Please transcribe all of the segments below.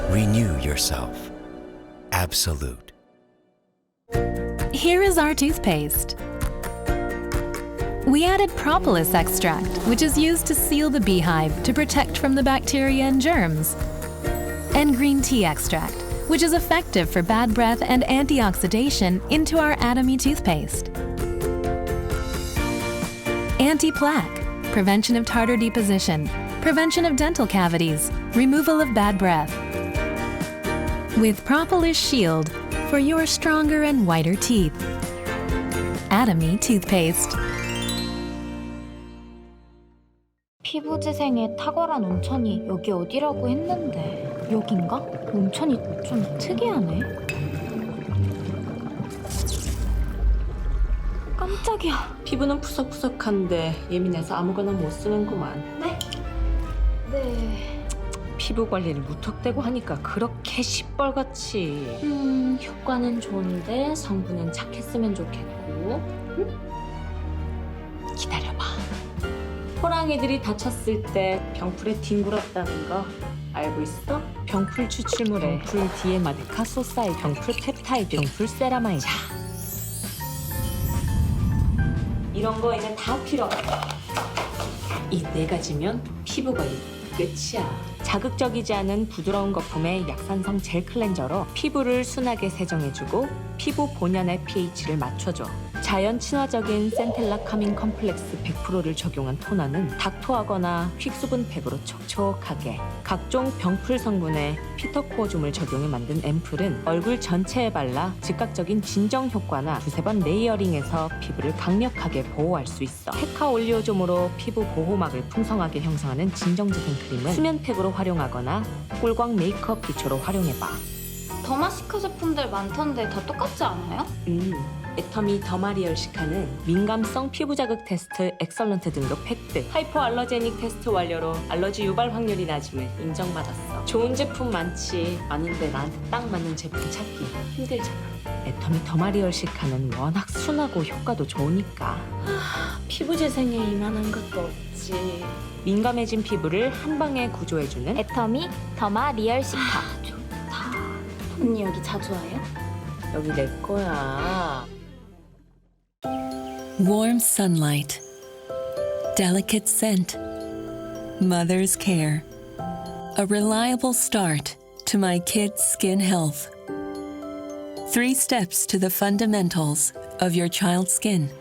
Renew yourself. Absolute. Here is our toothpaste. We added propolis extract, which is used to seal the beehive to protect from the bacteria and germs. And green tea extract, which is effective for bad breath and antioxidation into our Atomy toothpaste. Anti-plaque, prevention of tartar deposition, prevention of dental cavities, removal of bad breath. With propolis shield for your stronger and whiter teeth. Atomy toothpaste. 피부 재생에 탁월한 온천이 여기 어디라고 했는데 여긴가? 온천이 좀 특이하네. 깜짝이야. 피부는 푸석푸석한데 예민해서 아무거나 못 쓰는구만. 네? 네. 피부 관리를 무턱대고 하니까 그렇게 시뻘겋지. 효과는 좋은데 성분은 착했으면 좋겠고. 기다려봐. 호랑이들이 다쳤을 때 병풀에 뒹굴었다는 거 알고 있어? 병풀 추출물에 병풀 디에마데카 소사이, 병풀 펩타이드, 병풀 세라마이드. 자, 이런 거 이제 다 필요 없어. 이 네 가지면 피부 관리 끝이야. 자극적이지 않은 부드러운 거품의 약산성 젤 클렌저로 피부를 순하게 세정해주고 피부 본연의 pH를 맞춰줘. 자연 친화적인 센텔라 카밍 컴플렉스 100%를 적용한 토너는 닥토하거나 퀵수분팩으로 촉촉하게, 각종 병풀 성분의 피터코어줌을 적용해 만든 앰플은 얼굴 전체에 발라 즉각적인 진정 효과나 두세 번 레이어링해서 피부를 강력하게 보호할 수 있어. 헤카 올리오좀으로 피부 보호막을 풍성하게 형성하는 진정재생 크림은 수면팩으로 활용하거나 꿀광 메이크업 기초로 활용해봐. 더마시카 제품들 많던데 다 똑같지 않아요? 애터미 더마리얼 시카는 민감성 피부 자극 테스트 엑설런트 등급 획득, 하이포 알러제닉 테스트 완료로 알러지 유발 확률이 낮음을 인정받았어. 좋은 제품 많지. 많은데 나한테 딱 맞는 제품 찾기 힘들잖아. 애터미 더마리얼 시카는 워낙 순하고 효과도 좋으니까. 피부 재생에 이만한 것도 없지. 민감해진 피부를 한 방에 구조해주는 애터미 더마 리얼 시카. 좋다. 언니 여기 자주 와요? 여기 내 거야. Warm sunlight, delicate scent, mother's care, a reliable start to my kids' skin health. 3 steps to the fundamentals of your child's skin.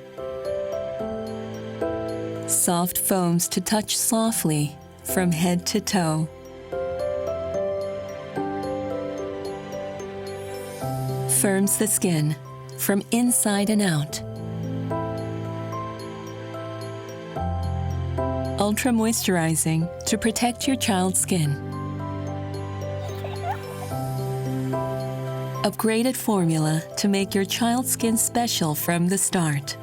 Soft foams to touch softly from head to toe. Firms the skin from inside and out. Ultra moisturizing to protect your child's skin. Upgraded formula to make your child's skin special from the start.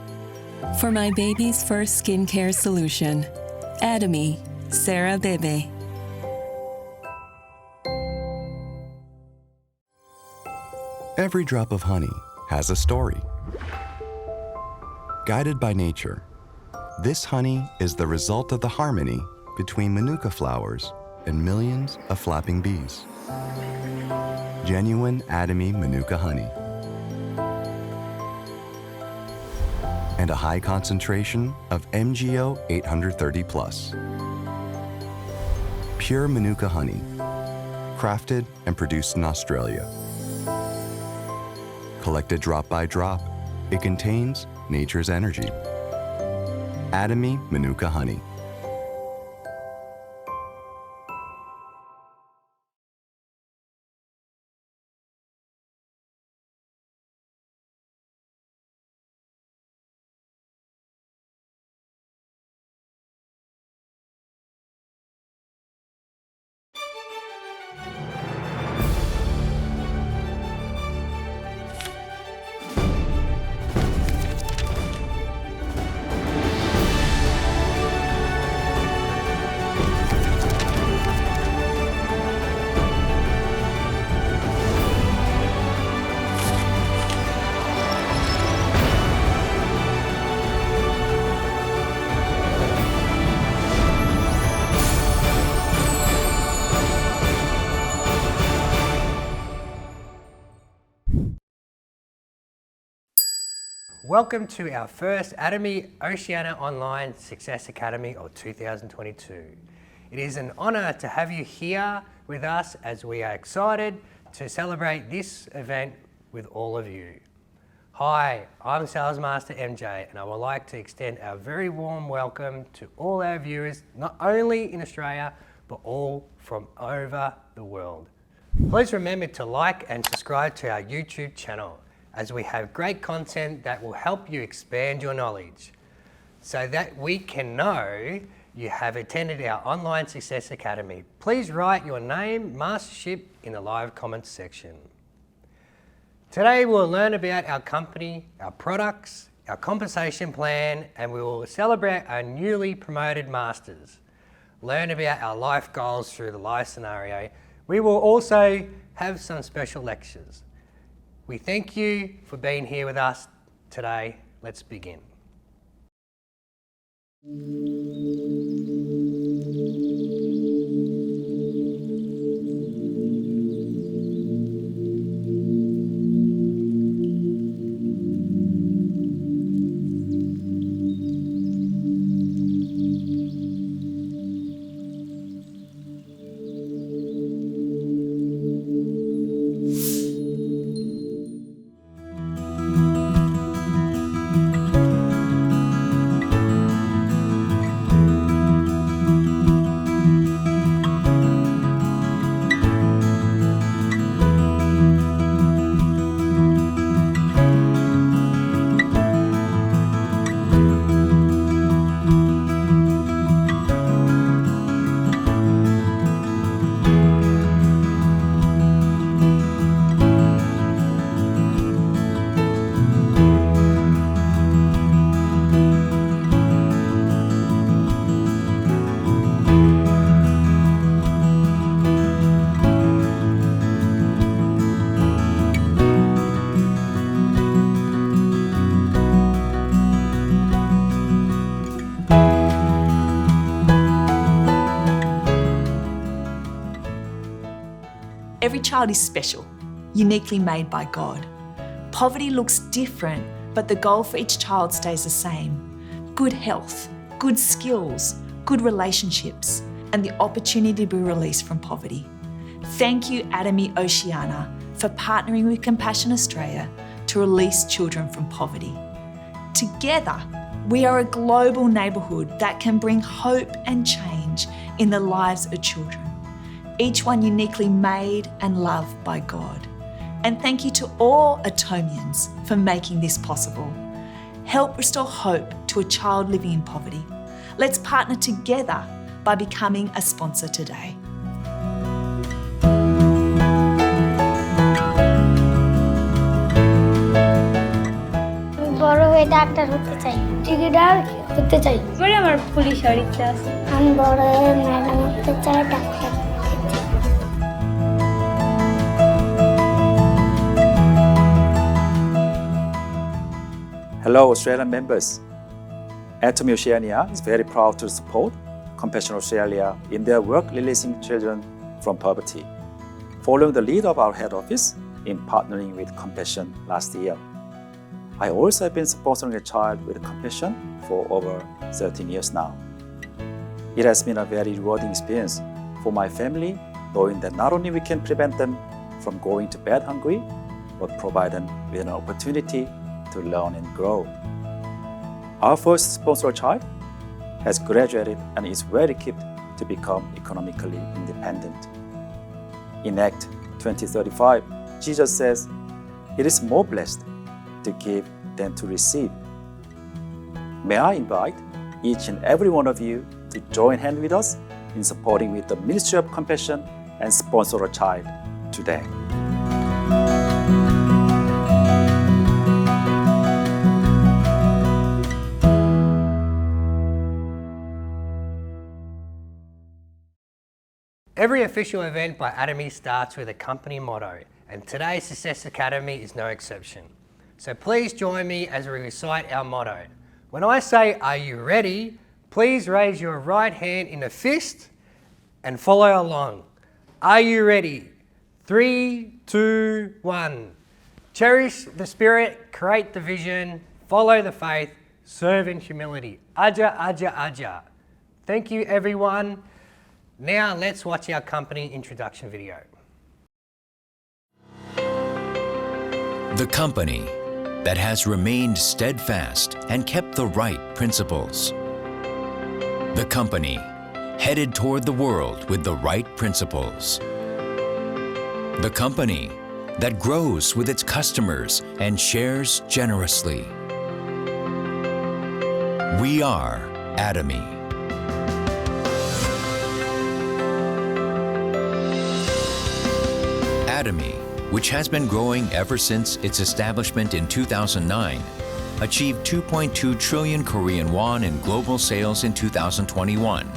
For my baby's first skincare solution, Atomy Sarah Bebe. Every drop of honey has a story. Guided by nature, this honey is the result of the harmony between manuka flowers and millions of flapping bees. Genuine Atomy Manuka honey. And a high concentration of MgO 830+. Pure Manuka honey, crafted and produced in Australia. Collected drop by drop, it contains nature's energy. Atomy Manuka honey. Welcome to our first Atomy Oceania Online Success Academy of 2022. It is an honour to have you here with us as we are excited to celebrate this event with all of you. Hi, I'm Sales Master MJ and I would like to extend our very warm welcome to all our viewers, not only in Australia, but all from over the world. Please remember to like and subscribe to our YouTube channel as we have great content that will help you expand your knowledge so that we can know you have attended our Online Success Academy. Please write your name, mastership in the live comments section. Today we'll learn about our company, our products, our compensation plan, and we will celebrate our newly promoted masters. Learn about our life goals through the life scenario. We will also have some special lectures. We thank you for being here with us today. Let's begin. Every child is special, uniquely made by God. Poverty looks different, but the goal for each child stays the same. Good health, good skills, good relationships, and the opportunity to be released from poverty. Thank you, Atomy Oceania, for partnering with Compassion Australia to release children from poverty. Together, we are a global neighbourhood that can bring hope and change in the lives of children. Each one uniquely made and loved by God. And thank you to all Atomians for making this possible. Help restore hope to a child living in poverty. Let's partner together by becoming a sponsor today. বড় হয়ে doctor হতে চাই, cricketer হতে চাই। পরে আমার police হওয়ার ইচ্ছা আছে। আমি বড় হয়ে ম্যাডাম হতে চাই, doctor. Hello, Australian members. Atomy Oceania is very proud to support Compassion Australia in their work releasing children from poverty, following the lead of our head office in partnering with Compassion last year. I also have been sponsoring a child with Compassion for over 13 years now. It has been a very rewarding experience for my family, knowing that not only we can prevent them from going to bed hungry, but provide them with an opportunity to learn and grow. Our first sponsored child has graduated and is well equipped to become economically independent. In Act 2035, Jesus says, "It is more blessed to give than to receive." May I invite each and every one of you to join hands with us in supporting with the Ministry of Compassion and sponsor a child today. Every official event by Atomy starts with a company motto, and today's Success Academy is no exception. So please join me as we recite our motto. When I say, "Are you ready?" please raise your right hand in a fist and follow along. Are you ready? 3, 2, 1. Cherish the spirit, create the vision, follow the faith, serve in humility. Aja, aja, aja. Thank you, everyone. Now let's watch our company introduction video. The company that has remained steadfast and kept the right principles. The company headed toward the world with the right principles. The company that grows with its customers and shares generously. We are Atomy. Atomy, which has been growing ever since its establishment in 2009, achieved 2.2 trillion Korean won in global sales in 2021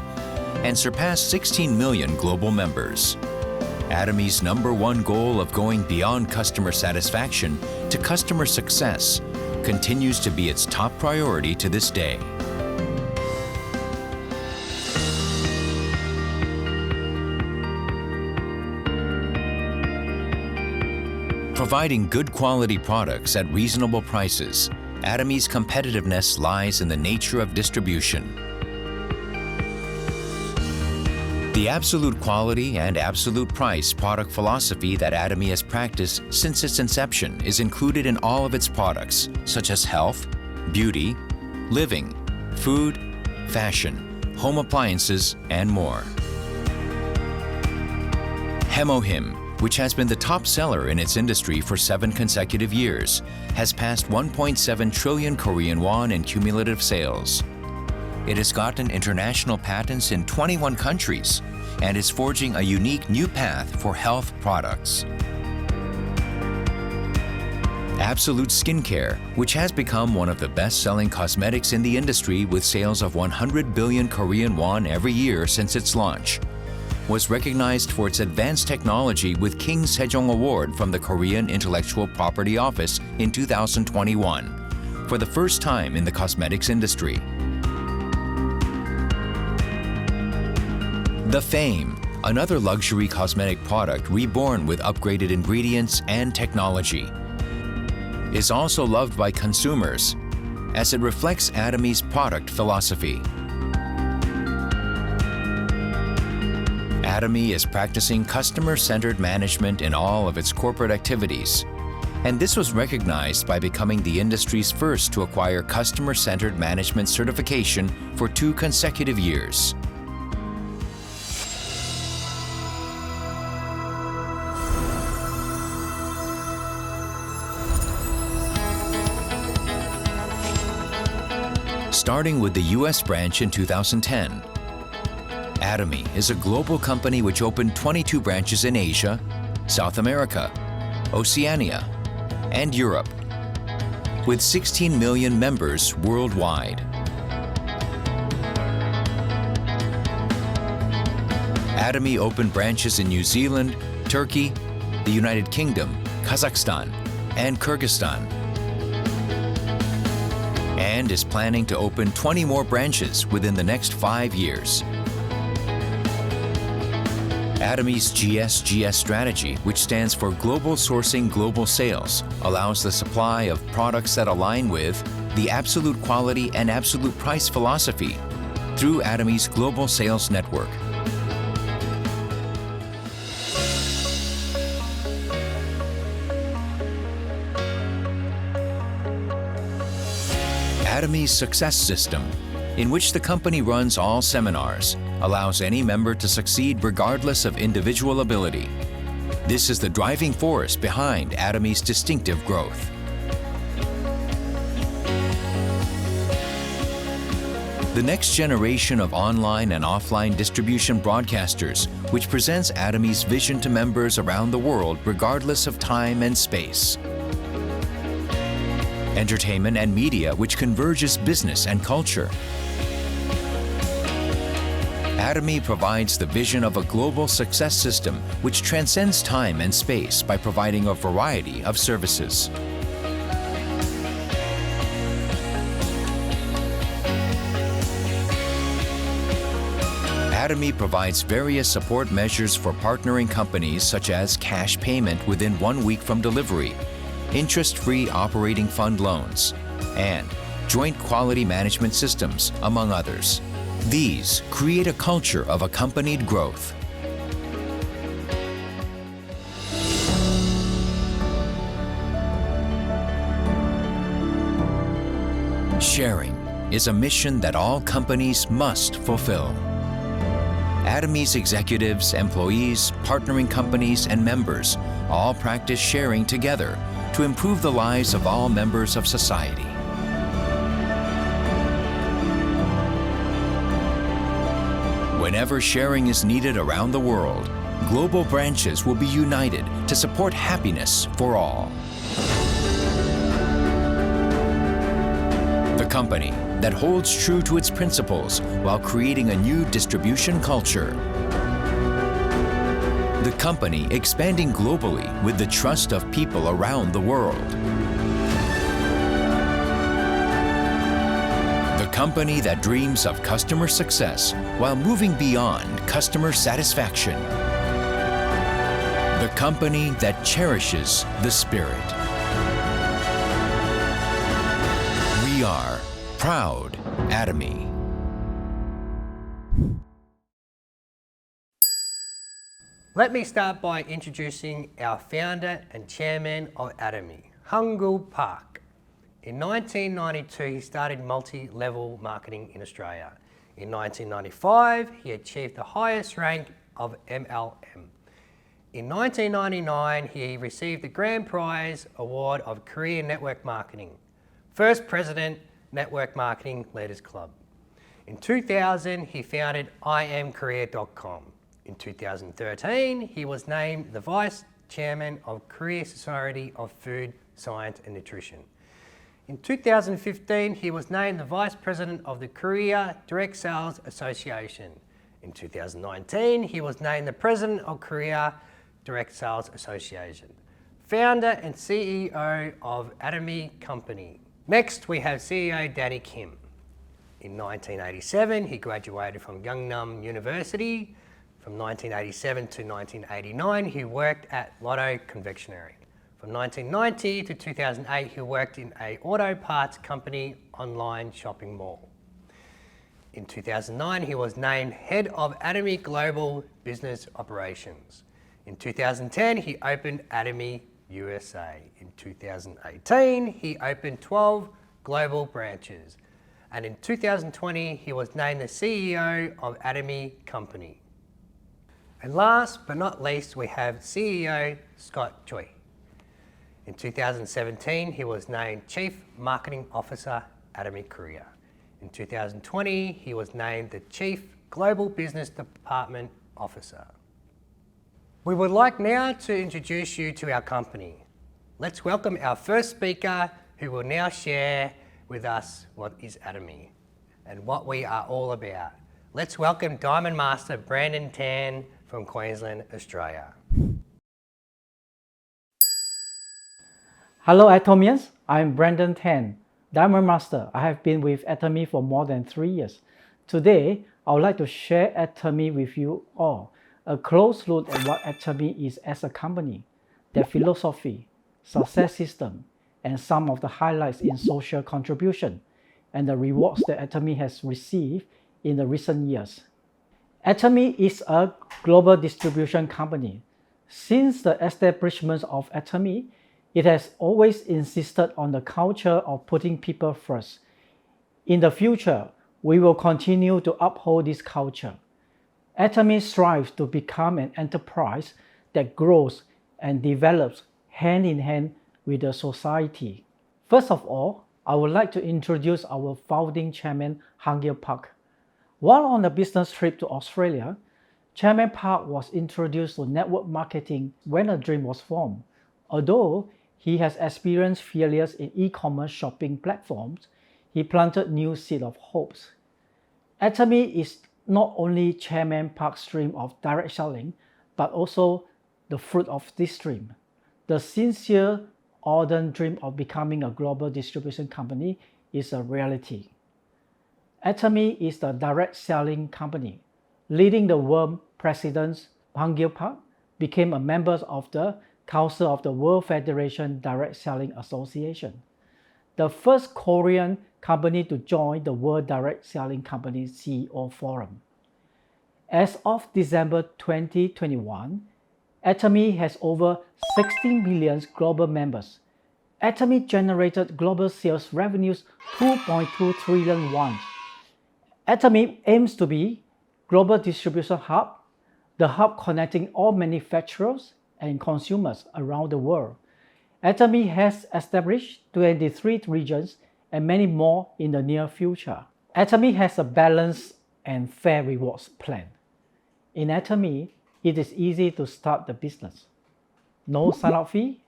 and surpassed 16 million global members. Atomy's #1 goal of going beyond customer satisfaction to customer success continues to be its top priority to this day. Providing good quality products at reasonable prices, Atomy's competitiveness lies in the nature of distribution. The absolute quality and absolute price product philosophy that Atomy has practiced since its inception is included in all of its products, such as health, beauty, living, food, fashion, home appliances, and more. Hemohim, which has been the top seller in its industry for 7 consecutive years, has passed 1.7 trillion Korean won in cumulative sales. It has gotten international patents in 21 countries and is forging a unique new path for health products. Absolute Skincare, which has become one of the best-selling cosmetics in the industry with sales of 100 billion Korean won every year since its launch, was recognized for its advanced technology with King Sejong Award from the Korean Intellectual Property Office in 2021, for the first time in the cosmetics industry. The Fame, another luxury cosmetic product reborn with upgraded ingredients and technology, is also loved by consumers as it reflects Atomy's product philosophy. Atomy is practicing customer-centered management in all of its corporate activities, and this was recognized by becoming the industry's first to acquire customer-centered management certification for 2 consecutive years. Starting with the US branch in 2010, Atomy is a global company which opened 22 branches in Asia, South America, Oceania, and Europe, with 16 million members worldwide. Atomy opened branches in New Zealand, Turkey, the United Kingdom, Kazakhstan, and Kyrgyzstan, and is planning to open 20 more branches within the next 5 years. Atomy's GSGS strategy, which stands for Global Sourcing Global Sales, allows the supply of products that align with the absolute quality and absolute price philosophy through Atomy's global sales network. Atomy's success system, in which the company runs all seminars, allows any member to succeed regardless of individual ability. This is the driving force behind Atomy's distinctive growth. The next generation of online and offline distribution broadcasters, which presents Atomy's vision to members around the world regardless of time and space. Entertainment and media, which converges business and culture. Atomy provides the vision of a global success system which transcends time and space by providing a variety of services. Atomy provides various support measures for partnering companies such as cash payment within 1 week from delivery, interest-free operating fund loans, and joint quality management systems, among others. These create a culture of accompanied growth. Sharing is a mission that all companies must fulfill. Atomy's executives, employees, partnering companies, and members all practice sharing together to improve the lives of all members of society. Whenever sharing is needed around the world, global branches will be united to support happiness for all. The company that holds true to its principles while creating a new distribution culture. The company expanding globally with the trust of people around the world. The company that dreams of customer success while moving beyond customer satisfaction. The company that cherishes the spirit. We are proud Atomy. Let me start by introducing our founder and chairman of Atomy, Hung-Gul Park. In 1992, he started multi-level marketing in Australia. In 1995, he achieved the highest rank of MLM. In 1999, he received the Grand Prize Award of Career Network Marketing, first president, Network Marketing Leaders Club. In 2000, he founded IamCareer.com. In 2013, he was named the Vice Chairman of Korea Society of Food, Science and Nutrition. In 2015, he was named the Vice President of the Korea Direct Sales Association. In 2019, he was named the President of Korea Direct Sales Association. Founder and CEO of Atomy Company. Next, we have CEO Danny Kim. In 1987, he graduated from Gangnam University. From 1987 to 1989, he worked at Lotto Confectionery. From 1990 to 2008, he worked in an auto parts company online shopping mall. In 2009, he was named Head of Atomy Global Business Operations. In 2010, he opened Atomy USA. In 2018, he opened 12 global branches. And in 2020, he was named the CEO of Atomy Company. And last but not least, we have CEO Scott Choi. In 2017, he was named Chief Marketing Officer, Atomy Korea. In 2020, he was named the Chief Global Business Department Officer. We would like now to introduce you to our company. Let's welcome our first speaker, who will now share with us what is Atomy and what we are all about. Let's welcome Diamond Master Brandon Tan from Queensland, Australia. Hello Atomians, I'm Brandon Tan, Diamond Master. I have been with Atomy for more than 3 years. Today, I would like to share Atomy with you all, a close look at what Atomy is as a company, their philosophy, success system, and some of the highlights in social contribution, and the rewards that Atomy has received in the recent years. Atomy is a global distribution company. Since the establishment of Atomy, it has always insisted on the culture of putting people first. In the future, we will continue to uphold this culture. Atomy strives to become an enterprise that grows and develops hand in hand with the society. First of all, I would like to introduce our founding chairman, Hung-Gul Park. While on a business trip to Australia, Chairman Park was introduced to network marketing when a dream was formed. Although he has experienced failures in e-commerce shopping platforms, he planted new seed of hopes. Atomy is not only Chairman Park's dream of direct selling, but also the fruit of this dream. The sincere, ardent dream of becoming a global distribution company is a reality. Atomy is the direct selling company. Leading the world president, Hung-Gul Park, became a member of the Council of the World Federation Direct Selling Association. the first Korean company to join the World Direct Selling Company CEO Forum. As of December 2021, Atomy has over 16 million global members. Atomy generated global sales revenues 2.2 trillion won. Atomy aims to be global distribution hub, the hub connecting all manufacturers and consumers around the world. Atomy has established 23 regions and many more in the near future. Atomy has a balanced and fair rewards plan. In Atomy, it is easy to start the business. No sign-up fee,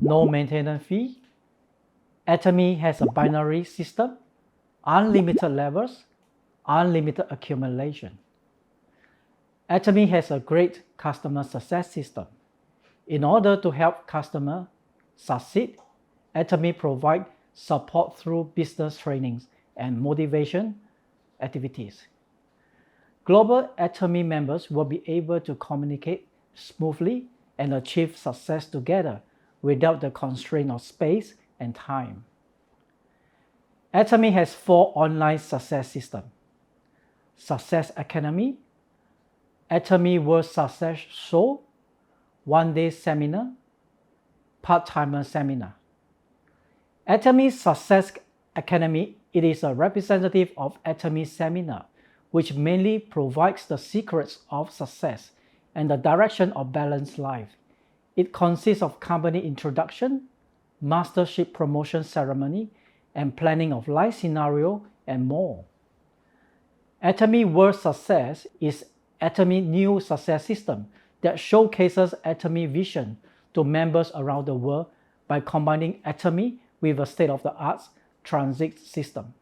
no maintenance fee. Atomy has a binary system, unlimited levels, unlimited accumulation. Atomy has a great customer success system. In order to help customers succeed, Atomy provides support through business trainings and motivation activities. Global Atomy members will be able to communicate smoothly and achieve success together without the constraint of space and time. Atomy has 4 online success systems: Success Academy, Atomy World Success Show, one-day seminar, part-timer seminar. Atomy Success Academy, it is a representative of Atomy seminar, which mainly provides the secrets of success and the direction of balanced life. It consists of company introduction, mastership promotion ceremony, and planning of life scenario, and more. Atomy World Success is Atomy new success system that showcases Atomy vision to members around the world by combining Atomy with a state-of-the-art transit system.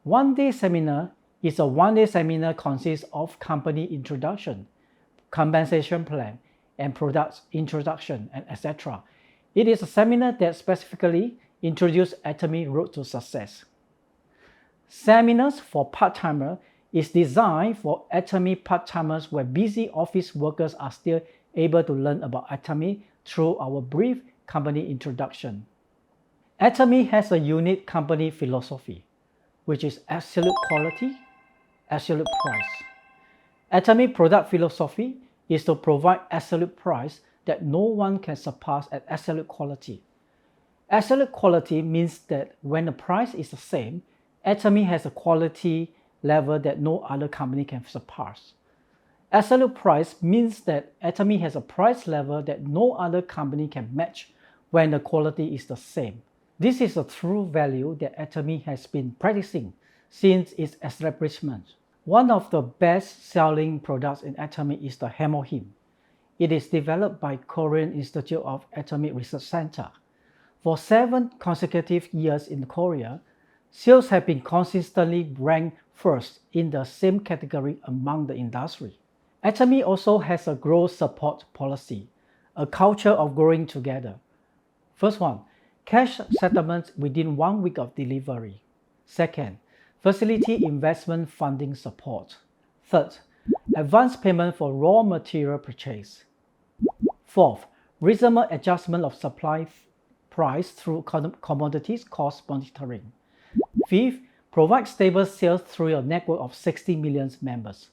One-day seminar is a one-day seminar consists of company introduction, compensation plan, and product introduction, and etc. It is a seminar that specifically introduces Atomy road to success. Seminars for part-timers is designed for Atomy part-timers where busy office workers are still able to learn about Atomy through our brief company introduction. Atomy has a unique company philosophy, which is absolute quality, absolute price. Atomy product philosophy is to provide absolute price that no one can surpass at absolute quality. Absolute quality means that when the price is the same, Atomy has a quality level that no other company can surpass. Absolute price means that Atomy has a price level that no other company can match when the quality is the same. This is a true value that Atomy has been practicing since its establishment. One of the best-selling products in Atomy is the Hemohim. It is developed by Korean Institute of Atomic Research Center. For 7 consecutive years in Korea, sales have been consistently ranked first in the same category among the industry. Atomy also has a growth support policy, a culture of growing together. First one, cash settlement within 1 week of delivery. Second, facility investment funding support. Third, advance payment for raw material purchase. Fourth, reasonable adjustment of supply price through commodities cost monitoring. Fifth, provide stable sales through a network of 60 million members.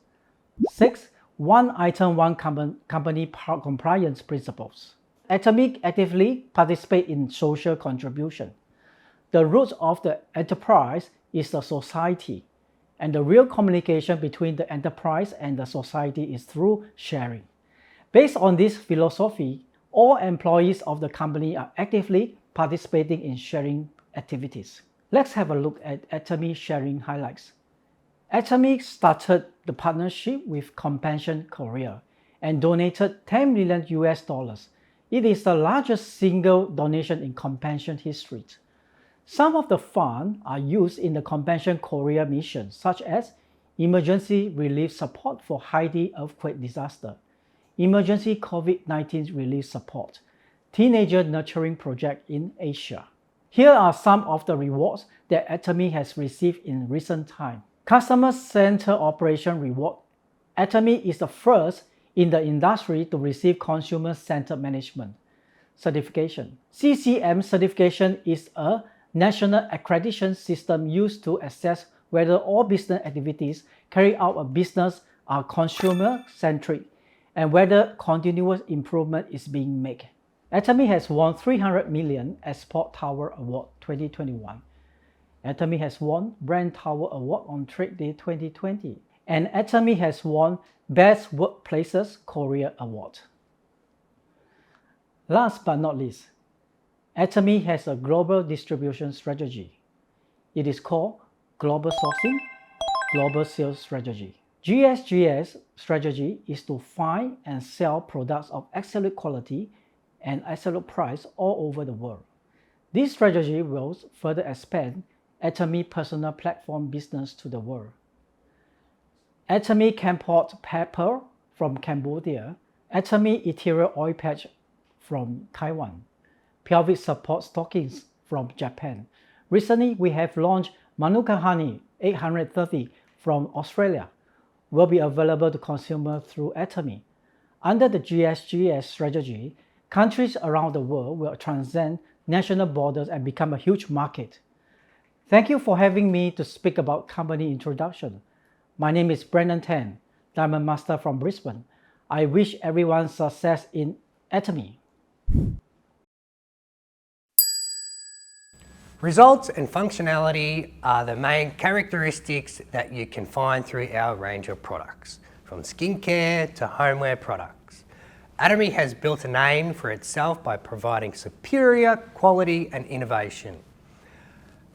Sixth, one item, one company compliance principles. Atomy actively participate in social contribution. The roots of the enterprise is the society, and the real communication between the enterprise and the society is through sharing. Based on this philosophy, all employees of the company are actively participating in sharing activities. Let's have a look at Atomy sharing highlights. Atomy started the partnership with Compassion Korea and donated $10 million. It is the largest single donation in Compassion history. Some of the funds are used in the Compassion Korea mission, such as emergency relief support for Haiti earthquake disaster, emergency COVID-19 relief support, teenager nurturing project in Asia. Here are some of the rewards that Atomy has received in recent time. Customer Center Operation Reward. Atomy is the first in the industry to receive Consumer Center Management certification. CCM certification is a national accreditation system used to assess whether all business activities carried out a business are consumer-centric and whether continuous improvement is being made. Atomy has won 300 million Export Tower Award 2021. Atomy has won Brand Tower Award on Trade Day 2020. And Atomy has won Best Workplaces Korea Award. Last but not least, Atomy has a global distribution strategy. It is called Global Sourcing, Global Sales Strategy. GSGS strategy is to find and sell products of excellent quality and excellent price all over the world. This strategy will further expand Atomy personal platform business to the world. Atomy Camport Pepper from Cambodia, Atomy Ethereal Oil Patch from Taiwan, Pelvic Support Stockings from Japan. Recently, we have launched Manuka Honey 830 from Australia. Will be available to consumers through Atomy. Under the GSGS strategy, countries around the world will transcend national borders and become a huge market. Thank you for having me to speak about company introduction. My name is Brendan Tan, Diamond Master from Brisbane. I wish everyone success in Atomy. Results and functionality are the main characteristics that you can find through our range of products, from skincare to homeware products. Atomy has built a name for itself by providing superior quality and innovation.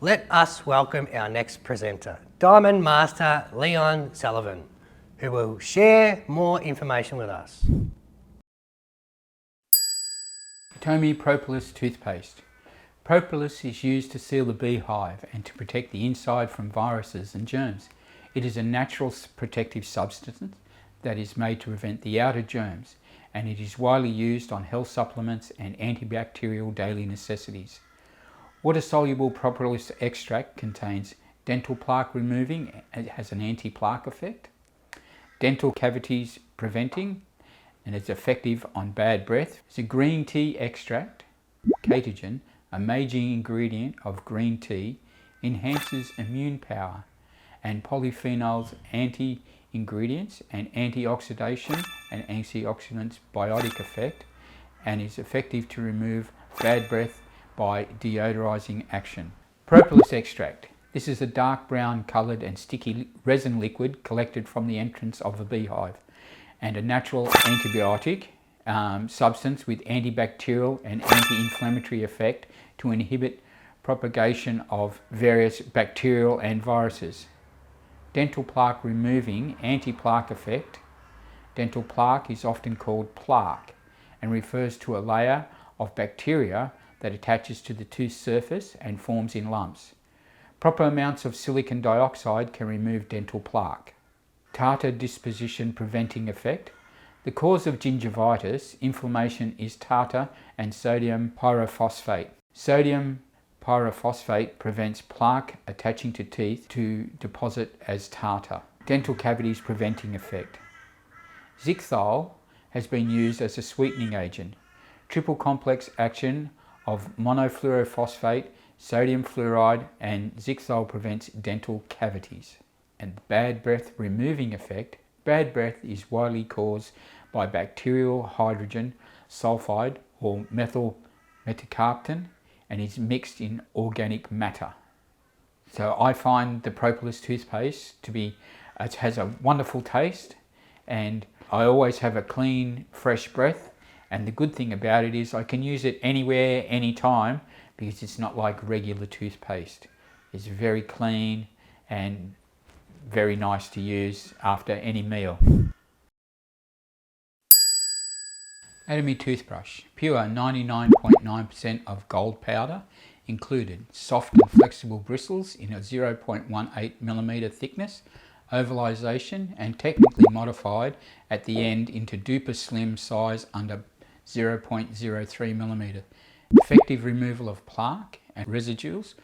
Let us welcome our next presenter, Diamond Master Leon Sullivan, who will share more information with us. Atomy Propolis Toothpaste. Propolis is used to seal the beehive and to protect the inside from viruses and germs. It is a natural protective substance that is made to prevent the outer germs, and it is widely used on health supplements and antibacterial daily necessities. Water-soluble propolis extract contains dental plaque removing, it has an anti-plaque effect, dental cavities preventing, and it's effective on bad breath. It's a green tea extract, catechin, a major ingredient of green tea, enhances immune power, and polyphenols anti-ingredients and antioxidation and antioxidants biotic effect, and is effective to remove bad breath by deodorizing action. Propolis extract. This is a dark brown coloured and sticky resin liquid collected from the entrance of a beehive, and a natural antibiotic substance with antibacterial and anti-inflammatory effect to inhibit propagation of various bacterial and viruses. Dental plaque removing, anti-plaque effect. Dental plaque is often called plaque and refers to a layer of bacteria that attaches to the tooth surface and forms in lumps. Proper amounts of silicon dioxide can remove dental plaque. Tartar disposition preventing effect. The cause of gingivitis, inflammation, is tartar and sodium pyrophosphate. Sodium pyrophosphate prevents plaque attaching to teeth to deposit as tartar. Dental cavities preventing effect. Zicthol has been used as a sweetening agent. Triple complex action of monofluorophosphate, sodium fluoride and Zicthol prevents dental cavities. And bad breath removing effect. Bad breath is widely caused by bacterial hydrogen sulfide or methyl metacarptan and is mixed in organic matter. So I find the Propolis toothpaste to be, it has a wonderful taste, and I always have a clean, fresh breath. And the good thing about it is I can use it anywhere, anytime, because it's not like regular toothpaste. It's very clean and very nice to use after any meal. Atomy toothbrush, pure 99.9% of gold powder included, soft and flexible bristles in a 0.18mm thickness, ovalization and technically modified at the end into duper slim size under 0.03mm. Effective removal of plaque and residuals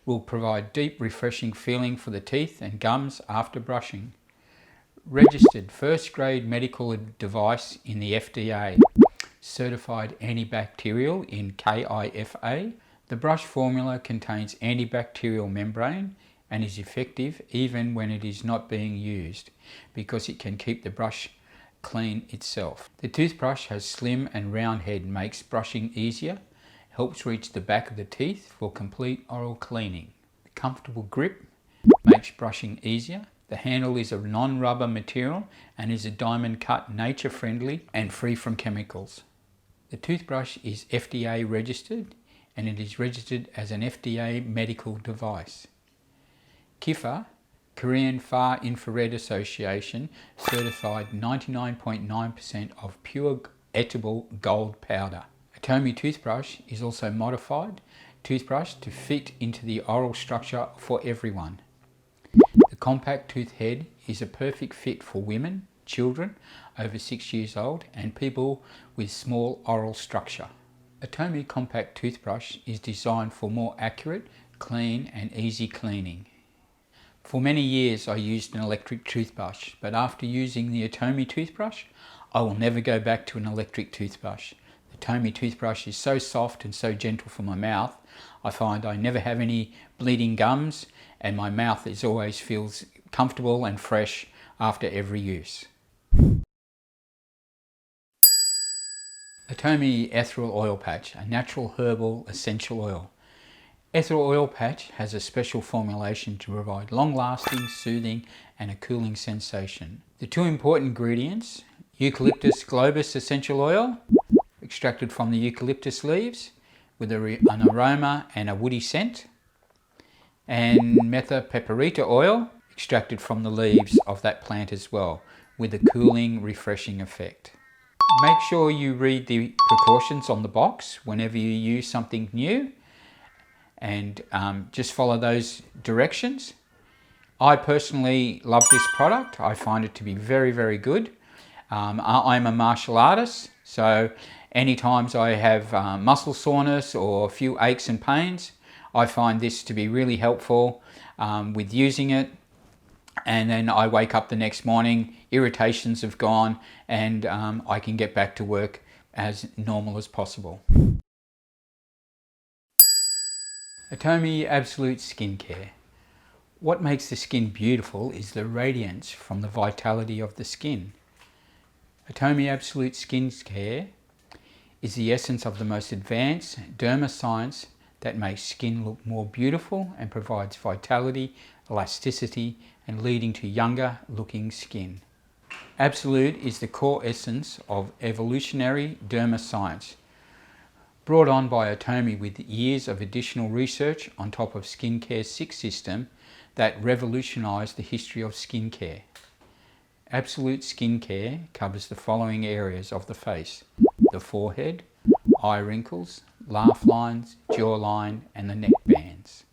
will provide deep refreshing feeling for the teeth and gums after brushing. Registered first grade medical device in the FDA. Certified antibacterial in KIFA, The brush formula contains antibacterial membrane and is effective even when it is not being used because it can keep the brush clean itself. The toothbrush has slim and round head, makes brushing easier, helps reach the back of the teeth for complete oral cleaning. The comfortable grip makes brushing easier. The handle is a non-rubber material and is a diamond cut, nature friendly and free from chemicals. The toothbrush is FDA registered and it is registered as an FDA medical device. KIFA, Korean Far Infrared Association, certified 99.9% of pure edible gold powder. Atomy toothbrush is also modified toothbrush to fit into the oral structure for everyone. The compact tooth head is a perfect fit for women, children over 6 years old and people with small oral structure. Atomy compact toothbrush is designed for more accurate, clean and easy cleaning. For many years I used an electric toothbrush, but after using the Atomy toothbrush, I will never go back to an electric toothbrush. The Atomy toothbrush is so soft and so gentle for my mouth, I find I never have any bleeding gums and my mouth always feels comfortable and fresh after every use. Atomy Ethereal Oil Patch, a natural herbal essential oil. Ethereal Oil Patch has a special formulation to provide long-lasting, soothing and a cooling sensation. The two important ingredients, Eucalyptus globus essential oil, extracted from the eucalyptus leaves with an aroma and a woody scent, and Metha peperita oil, extracted from the leaves of that plant as well, with a cooling, refreshing effect. Make sure you read the precautions on the box whenever you use something new and just follow those directions. I personally love this product. I find it to be very, very good. I'm a martial artist, so any times I have muscle soreness or a few aches and pains, I find this to be really helpful with using it. And then I wake up the next morning, irritations have gone, and I can get back to work as normal as possible. Atomy Absolute Skincare. What makes the skin beautiful is the radiance from the vitality of the skin. Atomy Absolute Skincare is the essence of the most advanced derma science that makes skin look more beautiful and provides vitality, elasticity and leading to younger looking skin. Absolute is the core essence of evolutionary derma science, brought on by Atomy with years of additional research on top of Skincare's 6 system that revolutionised the history of skincare. Absolute Skincare covers the following areas of the face: the forehead, eye wrinkles, laugh lines, jawline and the neck bands.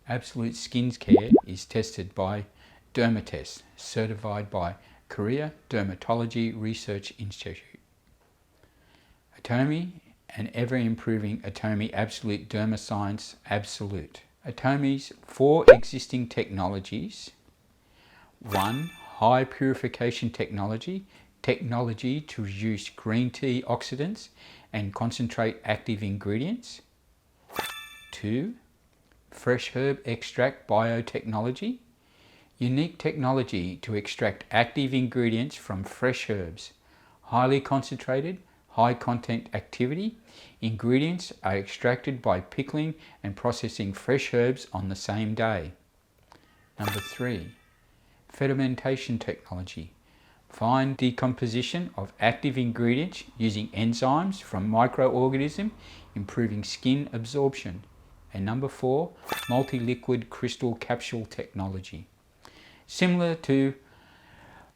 Absolute Skincare is tested by Dermatest, certified by Korea Dermatology Research Institute. Atomy, an ever-improving Atomy Absolute Derma Science Absolute. Atomy's 4 existing technologies. 1. High purification technology to reduce green tea oxidants and concentrate active ingredients. 2. Fresh herb extract biotechnology, unique technology to extract active ingredients from fresh herbs. Highly concentrated, high content activity. Ingredients are extracted by pickling and processing fresh herbs on the same day. Number 3. Fermentation technology. Fine decomposition of active ingredients using enzymes from microorganisms, improving skin absorption. And number 4, multi-liquid crystal capsule technology. Similar to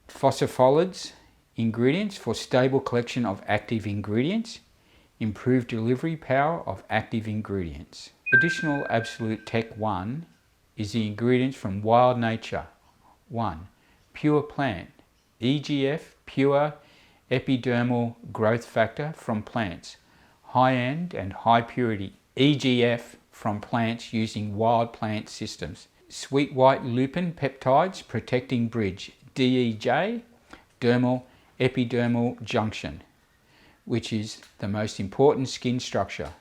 phospholipids ingredients for stable collection of active ingredients, improved delivery power of active ingredients. Additional Absolute Tech 1 is the ingredients from wild nature. 1. Pure plant, EGF pure epidermal growth factor from plants, high-end and high purity EGF from plants using wild plant systems. Sweet white lupin peptides protecting bridge, DEJ, dermal epidermal junction, which is the most important skin structure.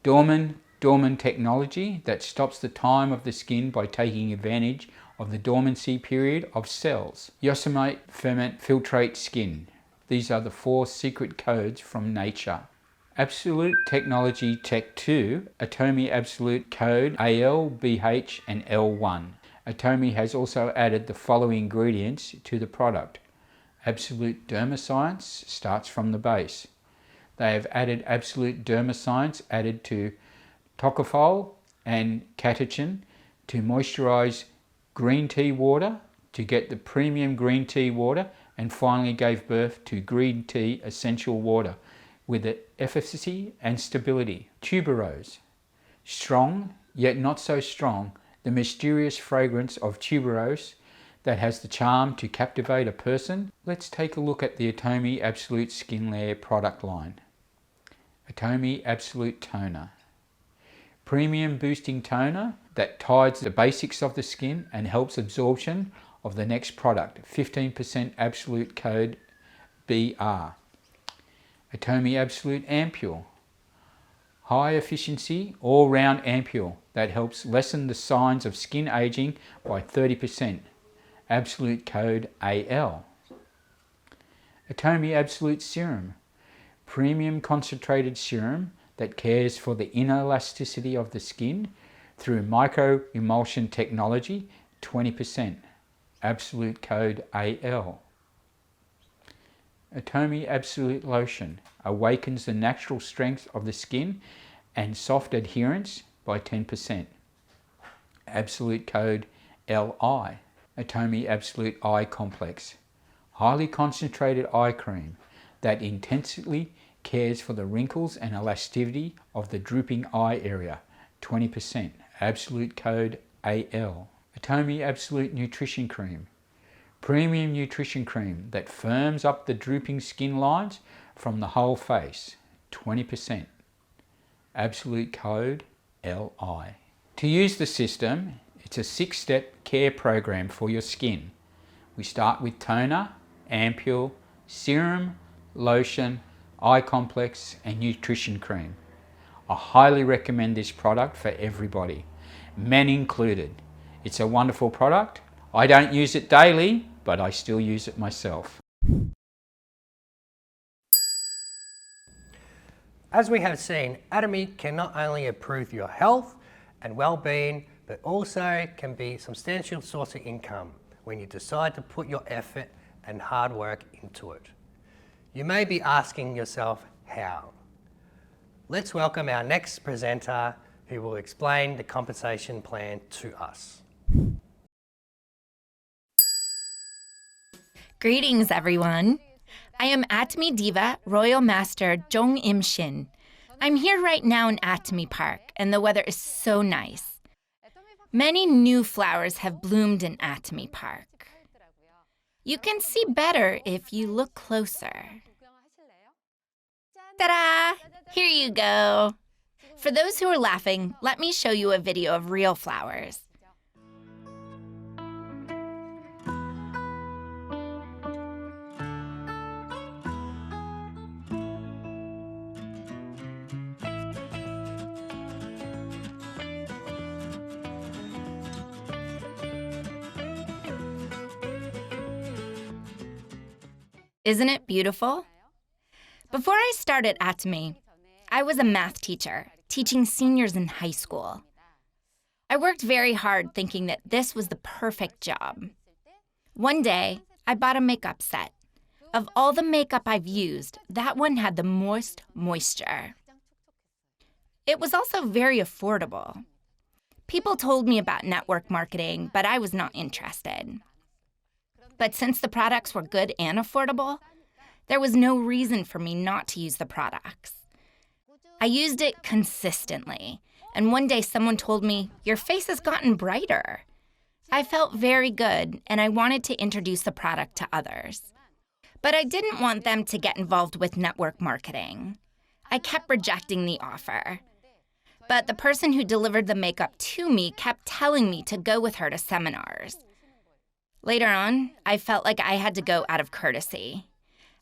Dorman Dormant technology that stops the time of the skin by taking advantage of the dormancy period of cells. Yosemite ferment filtrate skin. These are the 4 secret codes from nature. Absolute Technology Tech 2, Atomy Absolute Code AL, BH and L1. Atomy has also added the following ingredients to the product. Absolute Dermascience starts from the base. They have added Absolute Dermascience added to tocopherol and catechin to moisturize green tea water to get the premium green tea water, and finally gave birth to green tea essential water with the efficacy and stability. Tuberose. Strong, yet not so strong, the mysterious fragrance of tuberose that has the charm to captivate a person. Let's take a look at the Atomy Absolute Skin Layer product line. Atomy Absolute Toner. Premium boosting toner that tides the basics of the skin and helps absorption of the next product. 15% absolute code BR. Atomy Absolute Ampule. High efficiency all-round ampule that helps lessen the signs of skin aging by 30%. Absolute code AL. Atomy Absolute Serum. Premium concentrated serum that cares for the inner elasticity of the skin through micro-emulsion technology, 20%. Absolute code AL. Atomy Absolute Lotion awakens the natural strength of the skin and soft adherence by 10%. Absolute code LI. Atomy Absolute Eye Complex. Highly concentrated eye cream that intensely cares for the wrinkles and elasticity of the drooping eye area, 20%. Absolute code AL. Atomy Absolute Nutrition Cream. Premium nutrition cream that firms up the drooping skin lines from the whole face, 20%. Absolute code LI. To use the system, it's a 6-step care program for your skin. We start with toner, ampule, serum, lotion, eye complex and nutrition cream. I highly recommend this product for everybody, men included. It's a wonderful product. I don't use it daily, but I still use it myself. As we have seen, Atomy can not only improve your health and well-being, but also can be a substantial source of income when you decide to put your effort and hard work into it. You may be asking yourself, how? Let's welcome our next presenter who will explain the compensation plan to us. Greetings, everyone. I am Atomy Diva Royal Master Jong Im Shin. I'm here right now in Atomy Park, and the weather is so nice. Many new flowers have bloomed in Atomy Park. You can see better if you look closer. Ta-da! Here you go. For those who are laughing, let me show you a video of real flowers. Isn't it beautiful? Before I started Atomy, I was a math teacher, teaching seniors in high school. I worked very hard thinking that this was the perfect job. One day, I bought a makeup set. Of all the makeup I've used, that one had the most moisture. It was also very affordable. People told me about network marketing, but I was not interested. But since the products were good and affordable, there was no reason for me not to use the products. I used it consistently, and one day someone told me, "Your face has gotten brighter." I felt very good, and I wanted to introduce the product to others. But I didn't want them to get involved with network marketing. I kept rejecting the offer. But the person who delivered the makeup to me kept telling me to go with her to seminars. Later on, I felt like I had to go out of courtesy.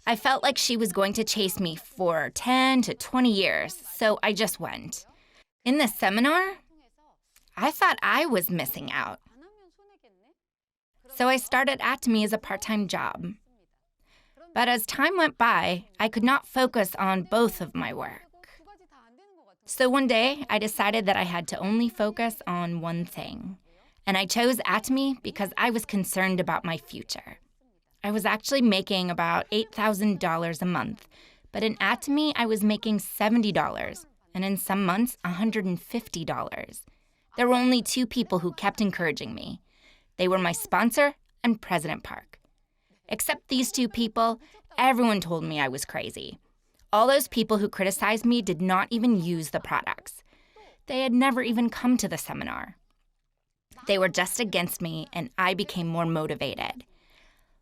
I felt like she was going to chase me for 10 to 20 years, so I just went. In the seminar, I thought I was missing out. So I started Atomy as a part-time job. But as time went by, I could not focus on both of my work. So one day, I decided that I had to only focus on one thing. And I chose Atomy because I was concerned about my future. I was actually making about $8,000 a month, but in Atomy, I was making $70, and in some months, $150. There were only two people who kept encouraging me. They were my sponsor and President Park. Except these two people, everyone told me I was crazy. All those people who criticized me did not even use the products. They had never even come to the seminar. They were just against me, and I became more motivated.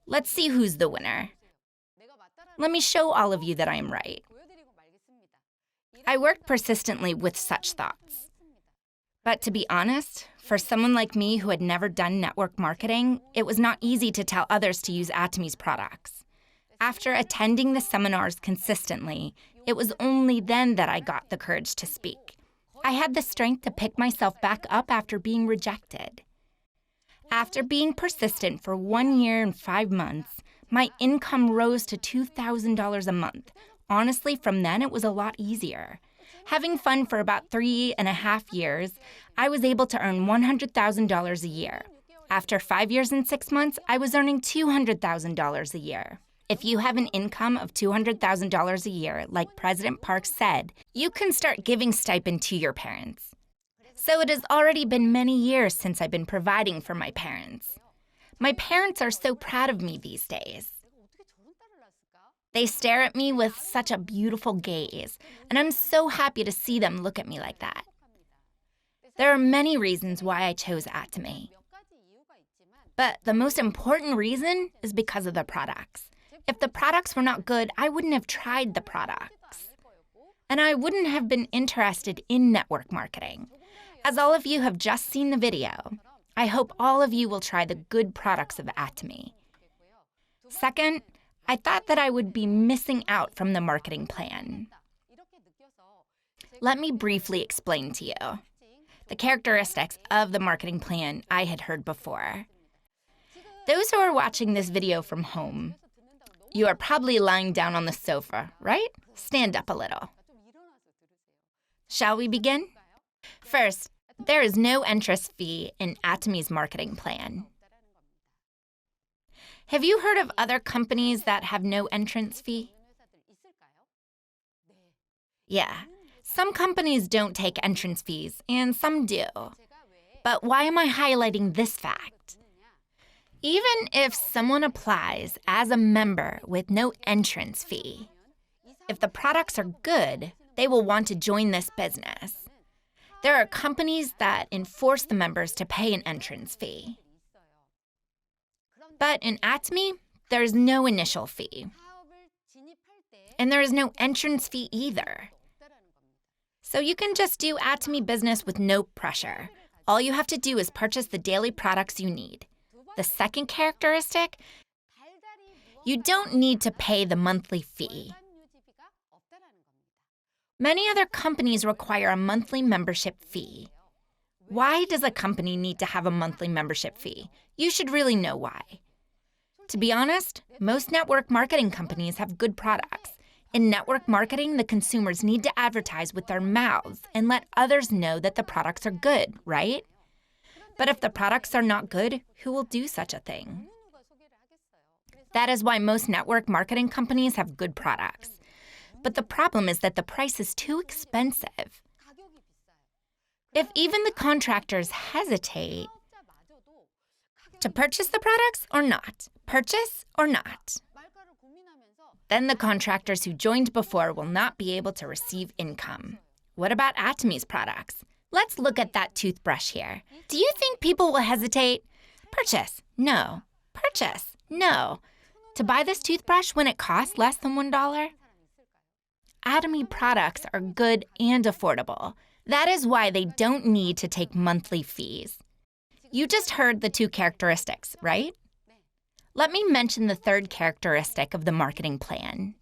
Let's see who's the winner. Let me show all of you that I am right. I worked persistently with such thoughts. But to be honest, for someone like me who had never done network marketing, it was not easy to tell others to use Atomy's products. After attending the seminars consistently, it was only then that I got the courage to speak. I had the strength to pick myself back up after being rejected. After being persistent for 1 year and 5 months, my income rose to $2,000 a month. Honestly, from then it was a lot easier. Having fun for about 3.5 years, I was able to earn $100,000 a year. After 5 years and 6 months, I was earning $200,000 a year. If you have an income of $200,000 a year, like President Park said, you can start giving stipend to your parents. So it has already been many years since I've been providing for my parents. My parents are so proud of me these days. They stare at me with such a beautiful gaze, and I'm so happy to see them look at me like that. There are many reasons why I chose Atomy. But the most important reason is because of the products. If the products were not good, I wouldn't have tried the products. And I wouldn't have been interested in network marketing. As all of you have just seen the video, I hope all of you will try the good products of Atomy. Second, I thought that I would be missing out from the marketing plan. Let me briefly explain to you the characteristics of the marketing plan I had heard before. Those who are watching this video from home, you are probably lying down on the sofa, right? Stand up a little. Shall we begin? First, there is no entrance fee in Atomy's marketing plan. Have you heard of other companies that have no entrance fee? Yeah, some companies don't take entrance fees, and some do. But why am I highlighting this fact? Even if someone applies as a member with no entrance fee, if the products are good, they will want to join this business. There are companies that enforce the members to pay an entrance fee. But in Atomy, there is no initial fee. And there is no entrance fee either. So you can just do Atomy business with no pressure. All you have to do is purchase the daily products you need. The second characteristic, you don't need to pay the monthly fee. Many other companies require a monthly membership fee. Why does a company need to have a monthly membership fee? You should really know why. To be honest, most network marketing companies have good products. In network marketing, the consumers need to advertise with their mouths and let others know that the products are good, right? But if the products are not good, who will do such a thing? That is why most network marketing companies have good products. But the problem is that the price is too expensive. If even the contractors hesitate to purchase the products or not, purchase or not, then the contractors who joined before will not be able to receive income. What about Atomy's products? Let's look at that toothbrush here. Do you think people will hesitate? Purchase? No. Purchase? No. To buy this toothbrush when it costs less than $1? Atomy products are good and affordable. That is why they don't need to take monthly fees. You just heard the two characteristics, right? Let me mention the third characteristic of the marketing plan.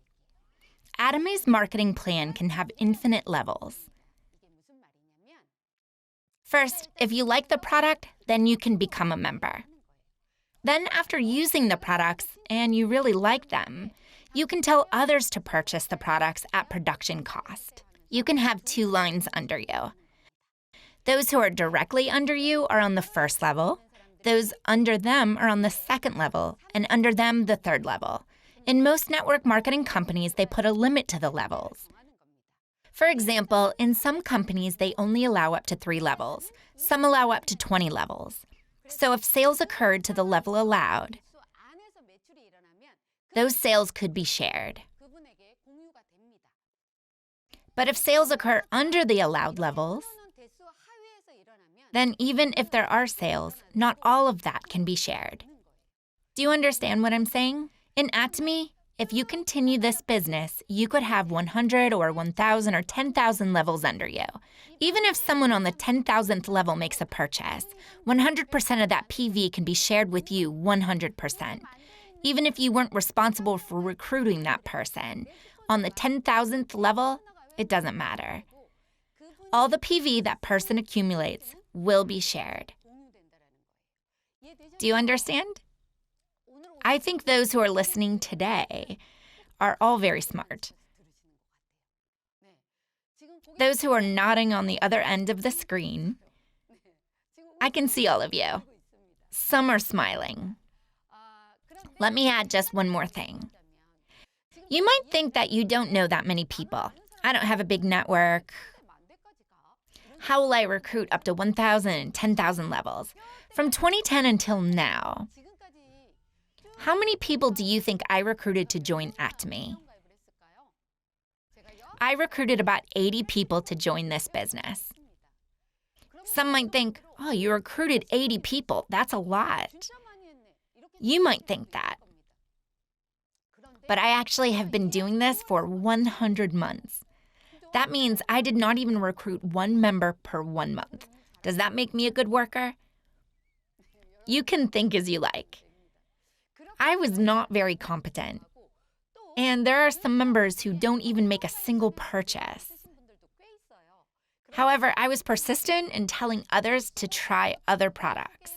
Atomy's marketing plan can have infinite levels. First, if you like the product, then you can become a member. Then after using the products and you really like them, you can tell others to purchase the products at production cost. You can have 2 lines under you. Those who are directly under you are on the first level. Those under them are on the second level, and under them the third level. In most network marketing companies, they put a limit to the levels. For example, in some companies, they only allow up to 3 levels. Some allow up to 20 levels. So if sales occurred to the level allowed, those sales could be shared. But if sales occur under the allowed levels, then even if there are sales, not all of that can be shared. Do you understand what I'm saying? In Atomy, if you continue this business, you could have 100 or 1,000 or 10,000 levels under you. Even if someone on the 10,000th level makes a purchase, 100% of that PV can be shared with you 100%. Even if you weren't responsible for recruiting that person, on the 10,000th level, it doesn't matter. All the PV that person accumulates will be shared. Do you understand? I think those who are listening today are all very smart. Those who are nodding on the other end of the screen, I can see all of you. Some are smiling. Let me add just one more thing. You might think that you don't know that many people. I don't have a big network. How will I recruit up to 1,000 and 10,000 levels? From 2010 until now, how many people do you think I recruited to join Atomy? I recruited about 80 people to join this business. Some might think, oh, you recruited 80 people. That's a lot. You might think that. But I actually have been doing this for 100 months. That means I did not even recruit 1 member per 1 month. Does that make me a good worker? You can think as you like. I was not very competent. And there are some members who don't even make a single purchase. However, I was persistent in telling others to try other products.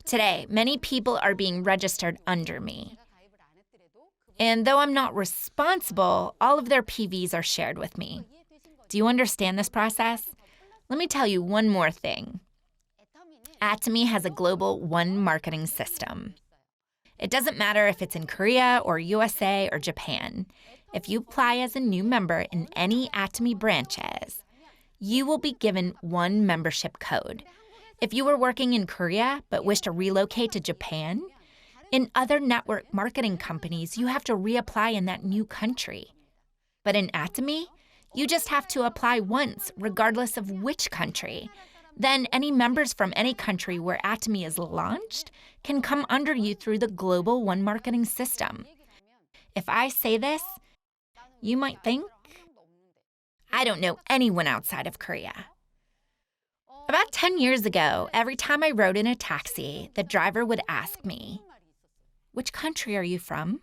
Today, many people are being registered under me. And though I'm not responsible, all of their PVs are shared with me. Do you understand this process? Let me tell you one more thing. Atomy has a global one marketing system. It doesn't matter if it's in Korea or USA or Japan. If you apply as a new member in any Atomy branches, you will be given 1 membership code. If you were working in Korea but wish to relocate to Japan, in other network marketing companies, you have to reapply in that new country. But in Atomy, you just have to apply once, regardless of which country. Then any members from any country where Atomy is launched can come under you through the global one marketing system. If I say this, you might think, I don't know anyone outside of Korea. About 10 years ago, every time I rode in a taxi, the driver would ask me, which country are you from?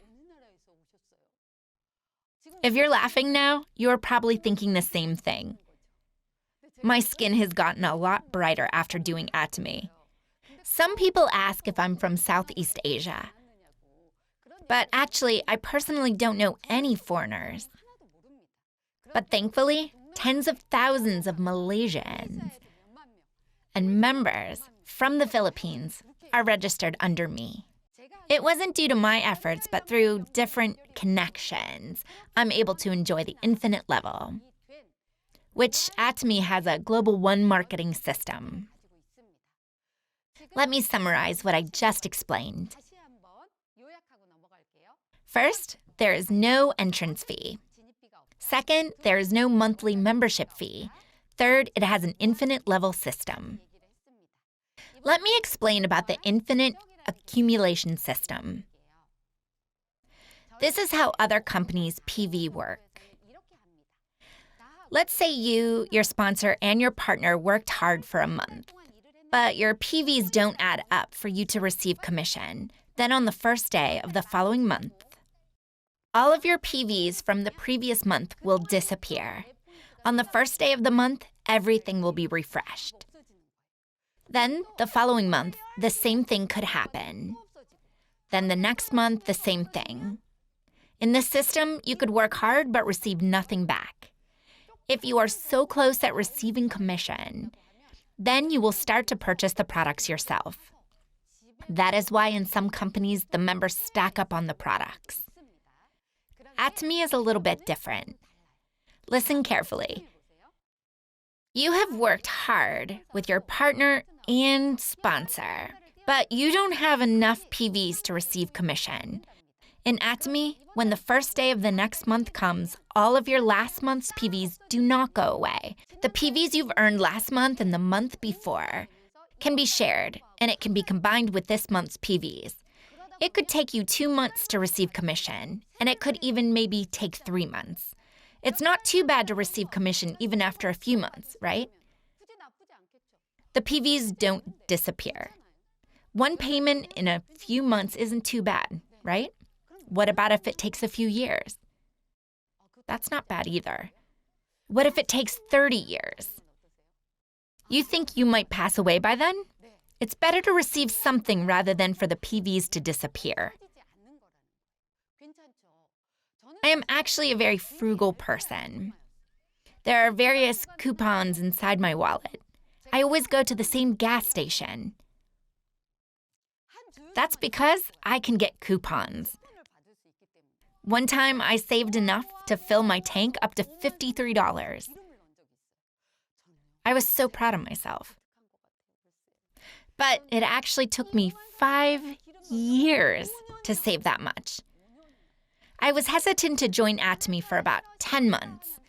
If you're laughing now, you're probably thinking the same thing. My skin has gotten a lot brighter after doing Atomy. Some people ask if I'm from Southeast Asia. But actually, I personally don't know any foreigners. But thankfully, tens of thousands of Malaysians and members from the Philippines are registered under me. It wasn't due to my efforts, but through different connections, I'm able to enjoy the infinite level, which Atomy has a global one marketing system. Let me summarize what I just explained. First, there is no entrance fee. Second, there is no monthly membership fee. Third, it has an infinite level system. Let me explain about the infinite accumulation system. This is how other companies' PV work. Let's say you, your sponsor, and your partner worked hard for a month, but your PVs don't add up for you to receive commission. Then on the first day of the following month, all of your PVs from the previous month will disappear. On the first day of the month, everything will be refreshed. Then, the following month, the same thing could happen. Then the next month, the same thing. In this system, you could work hard but receive nothing back. If you are so close at receiving commission, then you will start to purchase the products yourself. That is why in some companies, the members stack up on the products. Atomy is a little bit different. Listen carefully. You have worked hard with your partner and sponsor, but you don't have enough PVs to receive commission. In Atomy, when the first day of the next month comes, all of your last month's PVs do not go away. The PVs you've earned last month and the month before can be shared, and it can be combined with this month's PVs. It could take you 2 months to receive commission, and it could even maybe take 3 months. It's not too bad to receive commission even after a few months, right? The PVs don't disappear. One payment in a few months isn't too bad, right? What about if it takes a few years? That's not bad either. What if it takes 30 years? You think you might pass away by then? It's better to receive something rather than for the PVs to disappear. I am actually a very frugal person. There are various coupons inside my wallet. I always go to the same gas station. That's because I can get coupons. One time I saved enough to fill my tank up to $53. I was so proud of myself. But it actually took me 5 years to save that much. I was hesitant to join Atomy for about 10 months.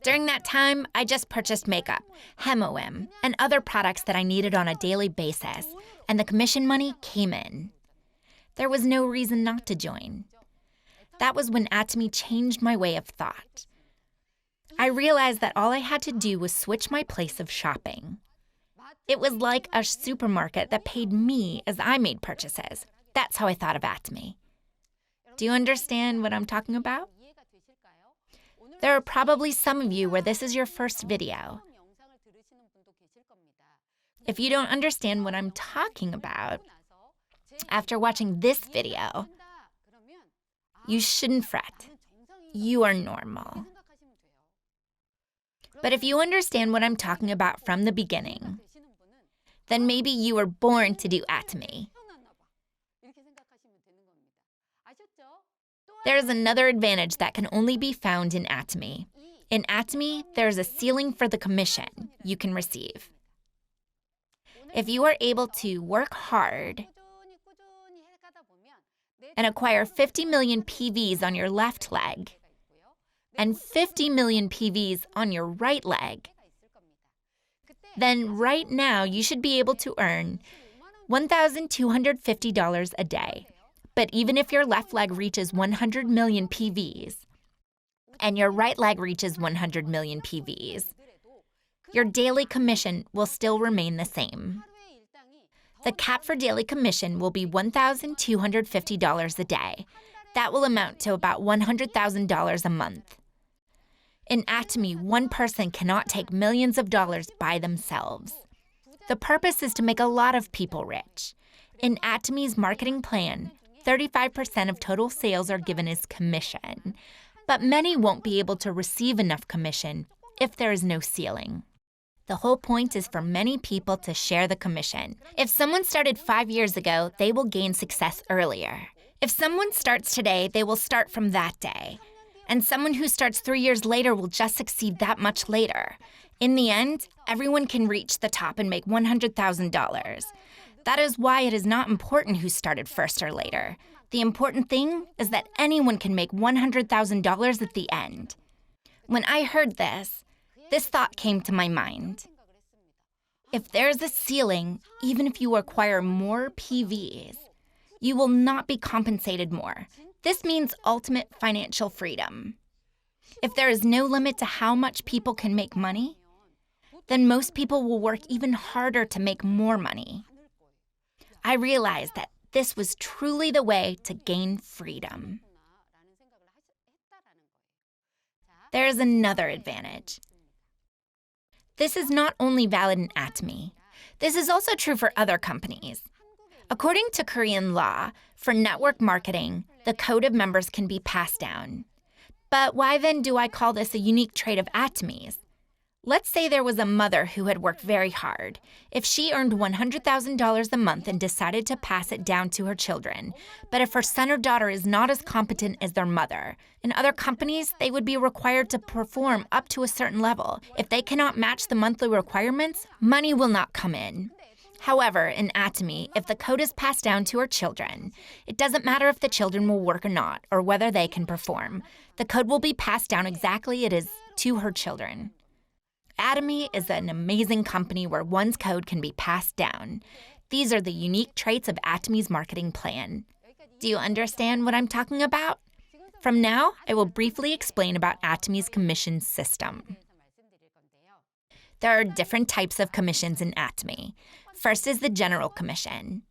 During that time, I just purchased makeup, Hem-O-M, and other products that I needed on a daily basis, and the commission money came in. There was no reason not to join. That was when Atomy changed my way of thought. I realized that all I had to do was switch my place of shopping. It was like a supermarket that paid me as I made purchases. That's how I thought of Atomy. Do you understand what I'm talking about? There are probably some of you where this is your first video. If you don't understand what I'm talking about, after watching this video, you shouldn't fret. You are normal. But if you understand what I'm talking about from the beginning, then maybe you were born to do Atomy. There is another advantage that can only be found in Atomy. In Atomy, there is a ceiling for the commission you can receive. If you are able to work hard and acquire 50 million PVs on your left leg and 50 million PVs on your right leg, then right now you should be able to earn $1,250 a day. But even if your left leg reaches 100 million PVs and your right leg reaches 100 million PVs, your daily commission will still remain the same. The cap for daily commission will be $1,250 a day. That will amount to about $100,000 a month. In Atomy, one person cannot take millions of dollars by themselves. The purpose is to make a lot of people rich. In Atomy's marketing plan, 35% of total sales are given as commission, but many won't be able to receive enough commission if there is no ceiling. The whole point is for many people to share the commission. If someone started 5 years ago, they will gain success earlier. If someone starts today, they will start from that day. And someone who starts 3 years later will just succeed that much later. In the end, everyone can reach the top and make $100,000. That is why it is not important who started first or later. The important thing is that anyone can make $100,000 at the end. When I heard this thought came to my mind. If there's a ceiling, even if you acquire more PVs, you will not be compensated more. This means ultimate financial freedom. If there is no limit to how much people can make money, then most people will work even harder to make more money. I realized that this was truly the way to gain freedom. There is another advantage. This is not only valid in Atomy. This is also true for other companies. According to Korean law, for network marketing, the code of members can be passed down. But why then do I call this a unique trait of Atomy's? Let's say there was a mother who had worked very hard. If she earned $100,000 a month and decided to pass it down to her children, but if her son or daughter is not as competent as their mother, in other companies, they would be required to perform up to a certain level. If they cannot match the monthly requirements, money will not come in. However, in Atomy, if the code is passed down to her children, it doesn't matter if the children will work or not, or whether they can perform. The code will be passed down exactly as it is to her children. Atomy is an amazing company where one's code can be passed down. These are the unique traits of Atomy's marketing plan. Do you understand what I'm talking about? From now, I will briefly explain about Atomy's commission system. There are different types of commissions in Atomy. First is the general commission.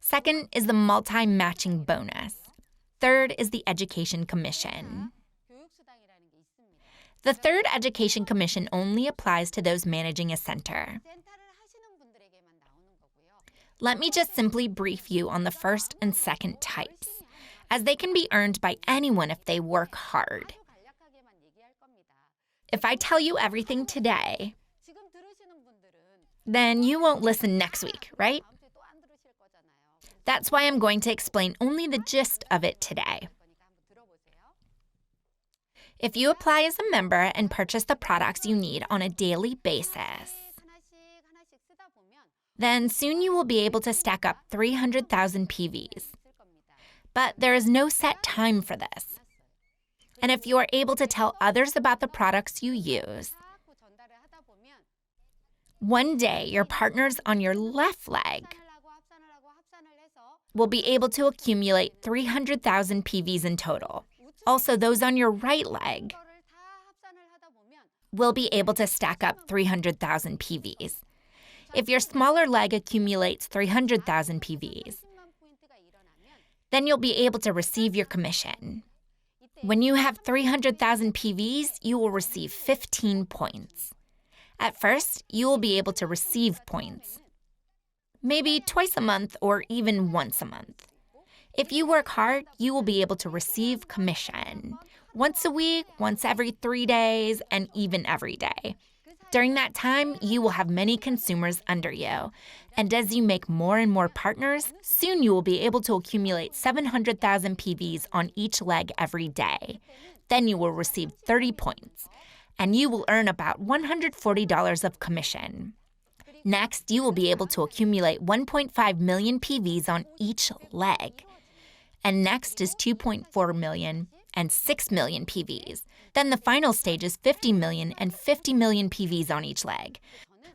Second is the multi-matching bonus. Third is the education commission. The third education commission only applies to those managing a center. Let me just simply brief you on the first and second types, as they can be earned by anyone if they work hard. If I tell you everything today, then you won't listen next week, right? That's why I'm going to explain only the gist of it today. If you apply as a member and purchase the products you need on a daily basis, then soon you will be able to stack up 300,000 PVs. But there is no set time for this. And if you are able to tell others about the products you use, one day your partners on your left leg will be able to accumulate 300,000 PVs in total. Also, those on your right leg will be able to stack up 300,000 PVs. If your smaller leg accumulates 300,000 PVs, then you'll be able to receive your commission. When you have 300,000 PVs, you will receive 15 points. At first, you will be able to receive points, maybe twice a month or even once a month. If you work hard, you will be able to receive commission once a week, once every 3 days, and even every day. During that time, you will have many consumers under you. And as you make more and more partners, soon you will be able to accumulate 700,000 PVs on each leg every day. Then you will receive 30 points, and you will earn about $140 of commission. Next, you will be able to accumulate 1.5 million PVs on each leg. And next is 2.4 million and 6 million PVs. Then the final stage is 50 million and 50 million PVs on each leg.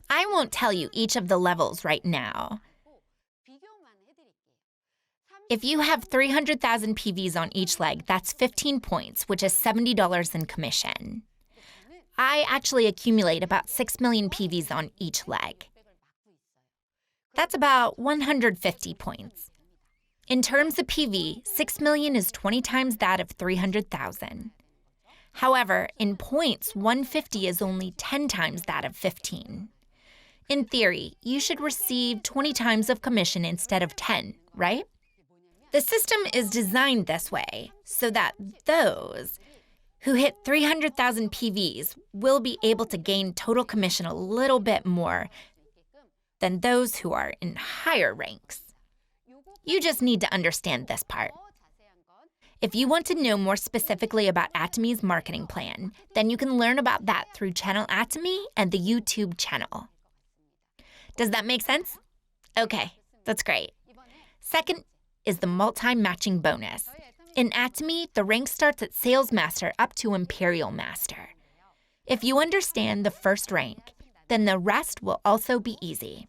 I won't tell you each of the levels right now. If you have 300,000 PVs on each leg, that's 15 points, which is $70 in commission. I actually accumulate about 6 million PVs on each leg. That's about 150 points. In terms of PV, 6 million is 20 times that of 300,000. However, in points, 150 is only 10 times that of 15. In theory, you should receive 20 times of commission instead of 10, right? The system is designed this way so that those who hit 300,000 PVs will be able to gain total commission a little bit more than those who are in higher ranks. You just need to understand this part. If you want to know more specifically about Atomy's marketing plan, then you can learn about that through Channel Atomy and the YouTube channel. Does that make sense? Okay, that's great. Second is the multi-matching bonus. In Atomy, the rank starts at Sales Master up to Imperial Master. If you understand the first rank, then the rest will also be easy.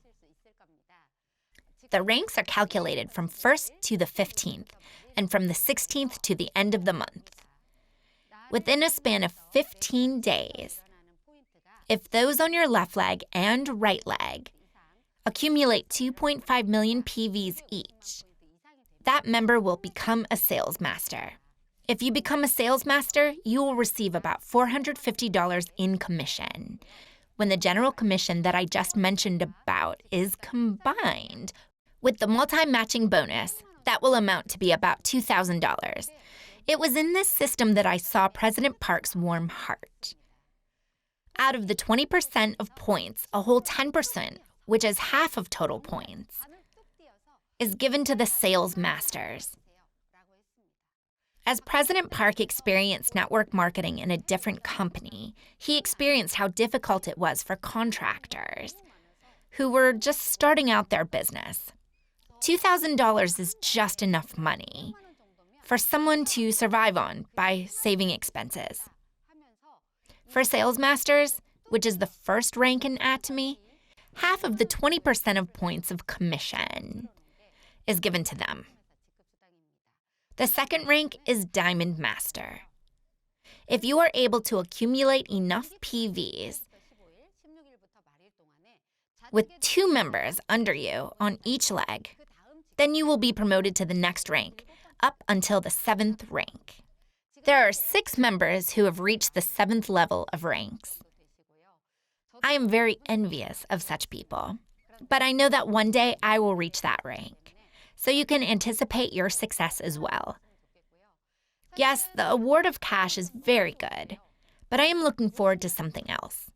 The ranks are calculated from 1st to the 15th, and from the 16th to the end of the month. Within a span of 15 days, if those on your left leg and right leg accumulate 2.5 million PVs each, that member will become a sales master. If you become a sales master, you will receive about $450 in commission, when the general commission that I just mentioned about is combined with the multi-matching bonus, that will amount to be about $2,000. It was in this system that I saw President Park's warm heart. Out of the 20% of points, a whole 10%, which is half of total points, is given to the sales masters. As President Park experienced network marketing in a different company, he experienced how difficult it was for contractors who were just starting out their business. $2,000 is just enough money for someone to survive on by saving expenses. For sales masters, which is the first rank in Atomy, half of the 20% of points of commission is given to them. The second rank is Diamond Master. If you are able to accumulate enough PVs with 2 members under you on each leg, then you will be promoted to the next rank, up until the 7th rank. There are 6 members who have reached the 7th level of ranks. I am very envious of such people, but I know that one day I will reach that rank, so you can anticipate your success as well. Yes, the award of cash is very good, but I am looking forward to something else.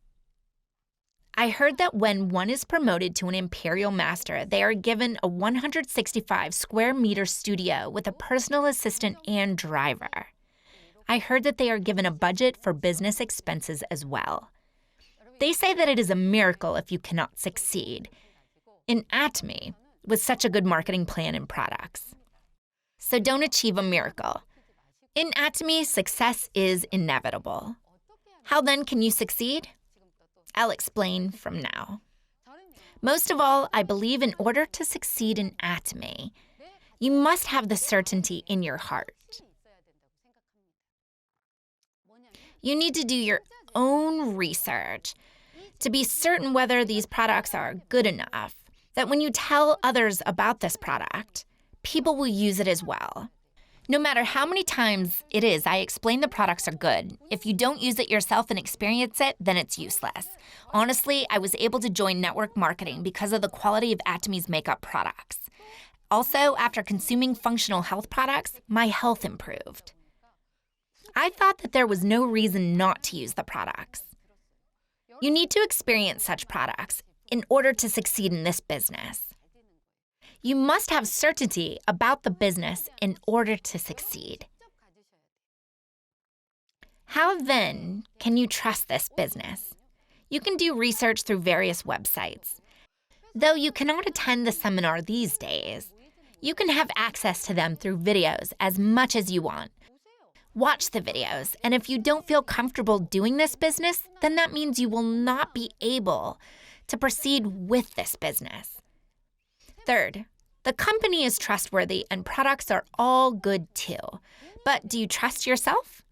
I heard that when one is promoted to an Imperial Master, they are given a 165 square meter studio with a personal assistant and driver. I heard that they are given a budget for business expenses as well. They say that it is a miracle if you cannot succeed in Atomy with such a good marketing plan and products. So don't achieve a miracle. In Atomy, success is inevitable. How then can you succeed? I'll explain from now. Most of all, I believe in order to succeed in Atomy, you must have the certainty in your heart. You need to do your own research to be certain whether these products are good enough, that when you tell others about this product, people will use it as well. No matter how many times it is I explain the products are good, if you don't use it yourself and experience it, then it's useless. Honestly, I was able to join network marketing because of the quality of Atomy's makeup products. Also, after consuming functional health products, my health improved. I thought that there was no reason not to use the products. You need to experience such products in order to succeed in this business. You must have certainty about the business in order to succeed. How then can you trust this business? You can do research through various websites. Though you cannot attend the seminar these days, you can have access to them through videos as much as you want. Watch the videos, and if you don't feel comfortable doing this business, then that means you will not be able to proceed with this business. Third, the company is trustworthy and products are all good too. But do you trust yourself?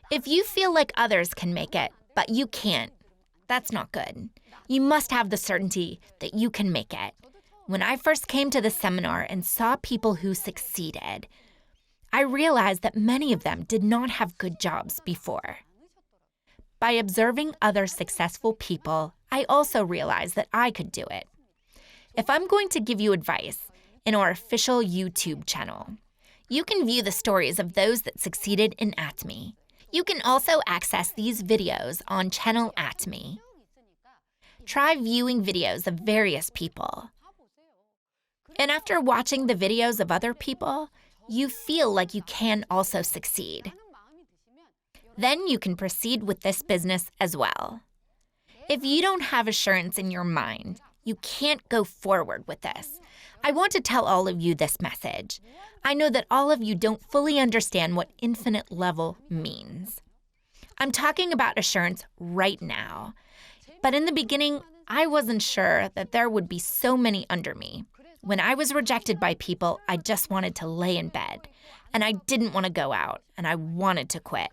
If you feel like others can make it, but you can't, that's not good. You must have the certainty that you can make it. When I first came to the seminar and saw people who succeeded, I realized that many of them did not have good jobs before. By observing other successful people, I also realized that I could do it. If I'm going to give you advice in our official YouTube channel, you can view the stories of those that succeeded in Atomy. You can also access these videos on channel Atomy. Try viewing videos of various people. And after watching the videos of other people, you feel like you can also succeed. Then you can proceed with this business as well. If you don't have assurance in your mind, you can't go forward with this. I want to tell all of you this message. I know that all of you don't fully understand what infinite level means. I'm talking about assurance right now. But in the beginning, I wasn't sure that there would be so many under me. When I was rejected by people, I just wanted to lay in bed. And I didn't want to go out, and I wanted to quit.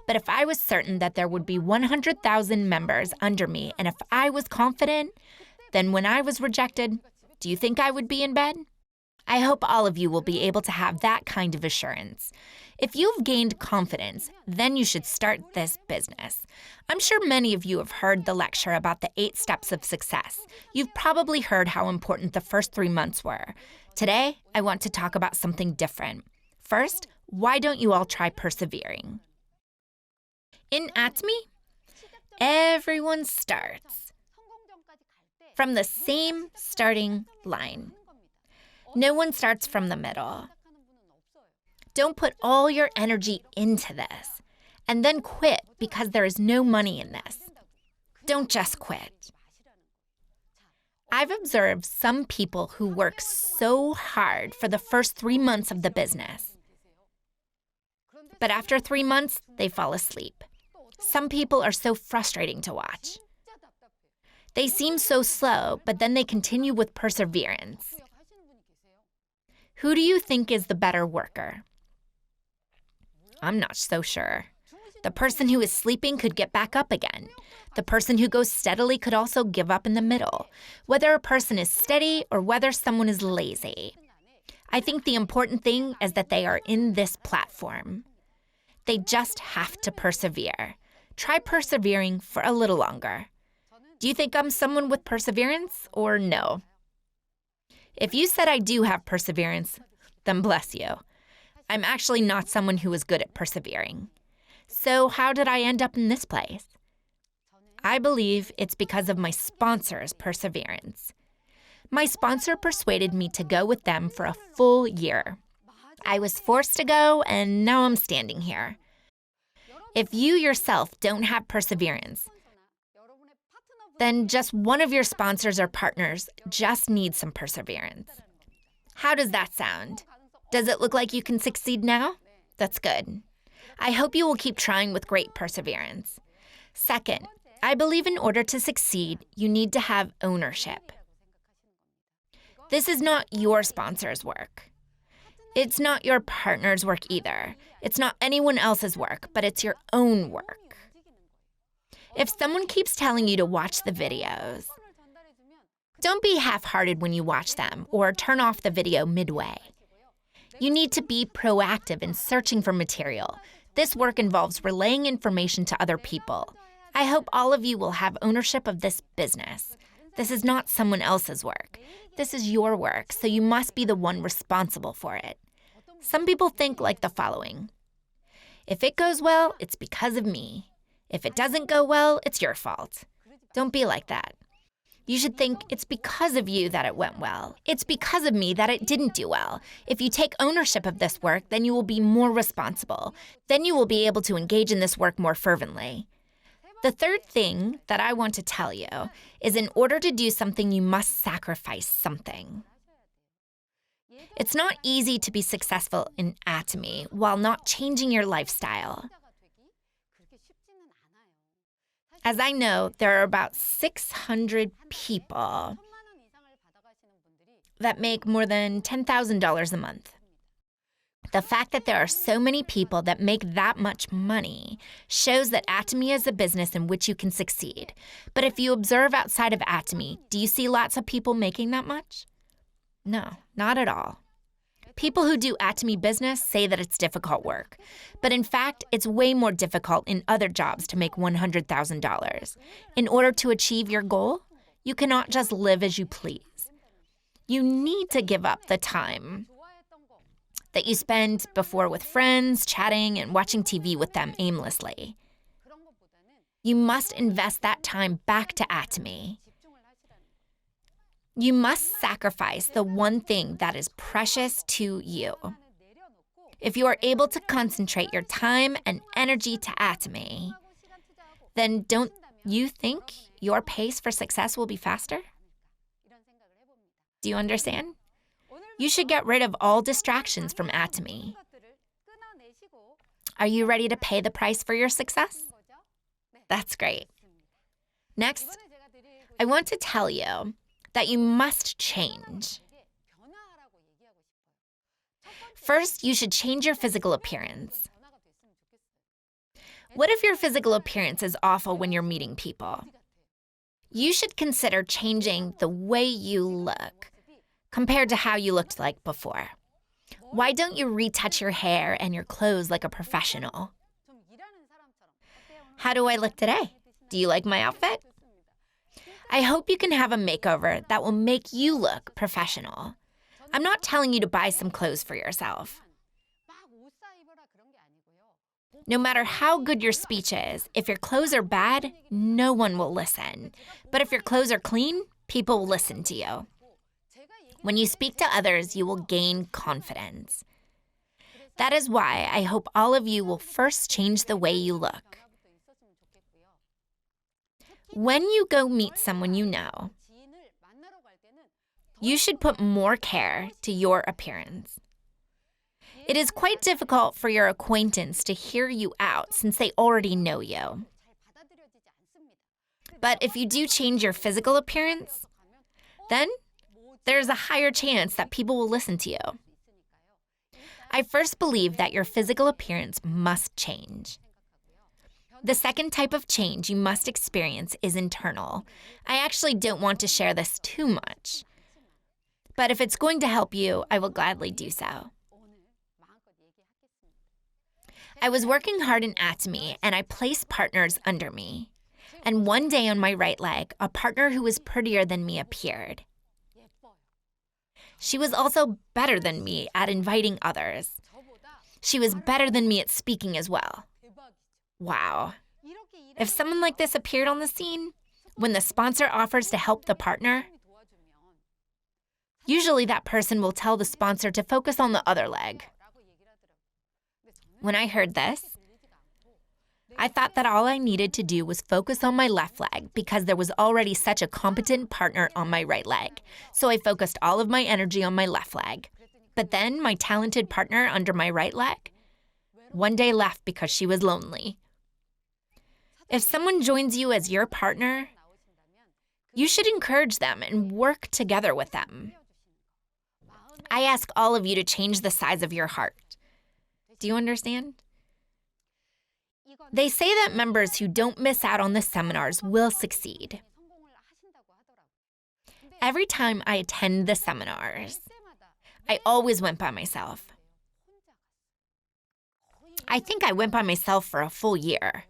But if I was certain that there would be 100,000 members under me, and if I was confident, then when I was rejected, do you think I would be in bed? I hope all of you will be able to have that kind of assurance. If you've gained confidence, then you should start this business. I'm sure many of you have heard the lecture about the 8 steps of success. You've probably heard how important the first 3 months were. Today, I want to talk about something different. First, why don't you all try persevering? In Atomy, everyone starts from the same starting line. No one starts from the middle. Don't put all your energy into this and then quit because there is no money in this. Don't just quit. I've observed some people who work so hard for the first 3 months of the business. But after 3 months, they fall asleep. Some people are so frustrating to watch. They seem so slow, but then they continue with perseverance. Who do you think is the better worker? I'm not so sure. The person who is sleeping could get back up again. The person who goes steadily could also give up in the middle, whether a person is steady or whether someone is lazy. I think the important thing is that they are in this platform. They just have to persevere. Try persevering for a little longer. Do you think I'm someone with perseverance or no? If you said I do have perseverance, then bless you. I'm actually not someone who is good at persevering. So how did I end up in this place? I believe it's because of my sponsor's perseverance. My sponsor persuaded me to go with them for a full year. I was forced to go, and now I'm standing here. If you yourself don't have perseverance, then just one of your sponsors or partners just needs some perseverance. How does that sound? Does it look like you can succeed now? That's good. I hope you will keep trying with great perseverance. Second, I believe in order to succeed, you need to have ownership. This is not your sponsor's work. It's not your partner's work either. It's not anyone else's work, but it's your own work. If someone keeps telling you to watch the videos, don't be half-hearted when you watch them or turn off the video midway. You need to be proactive in searching for material. This work involves relaying information to other people. I hope all of you will have ownership of this business. This is not someone else's work. This is your work, so you must be the one responsible for it. Some people think like the following. If it goes well, it's because of me. If it doesn't go well, it's your fault. Don't be like that. You should think it's because of you that it went well. It's because of me that it didn't do well. If you take ownership of this work, then you will be more responsible. Then you will be able to engage in this work more fervently. The third thing that I want to tell you is in order to do something, you must sacrifice something. It's not easy to be successful in Atomy while not changing your lifestyle. As I know, there are about 600 people that make more than $10,000 a month. The fact that there are so many people that make that much money shows that Atomy is a business in which you can succeed. But if you observe outside of Atomy, do you see lots of people making that much? No, not at all. People who do Atomy business say that it's difficult work. But in fact, it's way more difficult in other jobs to make $100,000. In order to achieve your goal, you cannot just live as you please. You need to give up the time that you spend before with friends, chatting, and watching TV with them aimlessly. You must invest that time back to Atomy. You must sacrifice the one thing that is precious to you. If you are able to concentrate your time and energy to Atomy, then don't you think your pace for success will be faster? Do you understand? You should get rid of all distractions from Atomy. Are you ready to pay the price for your success? That's great. Next, I want to tell you that you must change. First, you should change your physical appearance. What if your physical appearance is awful when you're meeting people? You should consider changing the way you look compared to how you looked like before. Why don't you retouch your hair and your clothes like a professional? How do I look today? Do you like my outfit? I hope you can have a makeover that will make you look professional. I'm not telling you to buy some clothes for yourself. No matter how good your speech is, if your clothes are bad, no one will listen. But if your clothes are clean, people will listen to you. When you speak to others, you will gain confidence. That is why I hope all of you will first change the way you look. When you go meet someone you know, you should put more care to your appearance. It is quite difficult for your acquaintance to hear you out since they already know you. But if you do change your physical appearance, then there's a higher chance that people will listen to you. I first believe that your physical appearance must change. The second type of change you must experience is internal. I actually don't want to share this too much. But if it's going to help you, I will gladly do so. I was working hard in Atomy, and I placed partners under me. And one day on my right leg, a partner who was prettier than me appeared. She was also better than me at inviting others. She was better than me at speaking as well. Wow. If someone like this appeared on the scene, when the sponsor offers to help the partner, usually that person will tell the sponsor to focus on the other leg. When I heard this, I thought that all I needed to do was focus on my left leg because there was already such a competent partner on my right leg. So I focused all of my energy on my left leg. But then my talented partner under my right leg one day left because she was lonely. If someone joins you as your partner, you should encourage them and work together with them. I ask all of you to change the size of your heart. Do you understand? They say that members who don't miss out on the seminars will succeed. Every time I attend the seminars, I always went by myself. I think I went by myself for a full year.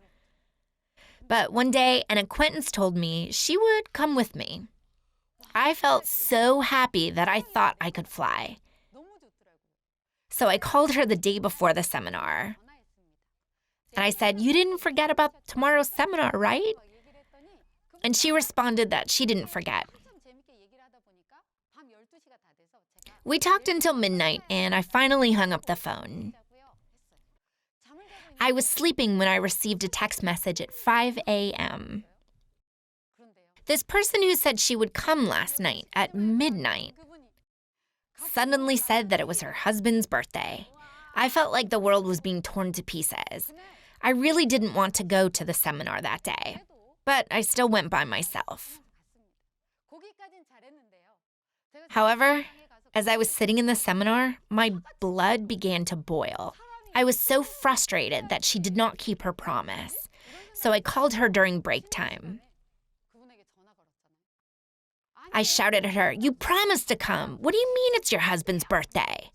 But one day, an acquaintance told me she would come with me. I felt so happy that I thought I could fly. So I called her the day before the seminar. And I said, "You didn't forget about tomorrow's seminar, right?" And she responded that she didn't forget. We talked until midnight, and I finally hung up the phone. I was sleeping when I received a text message at 5 a.m. This person who said she would come last night at midnight suddenly said that it was her husband's birthday. I felt like the world was being torn to pieces. I really didn't want to go to the seminar that day, but I still went by myself. However, as I was sitting in the seminar, my blood began to boil. I was so frustrated that she did not keep her promise, so I called her during break time. I shouted at her, "You promised to come. What do you mean it's your husband's birthday?"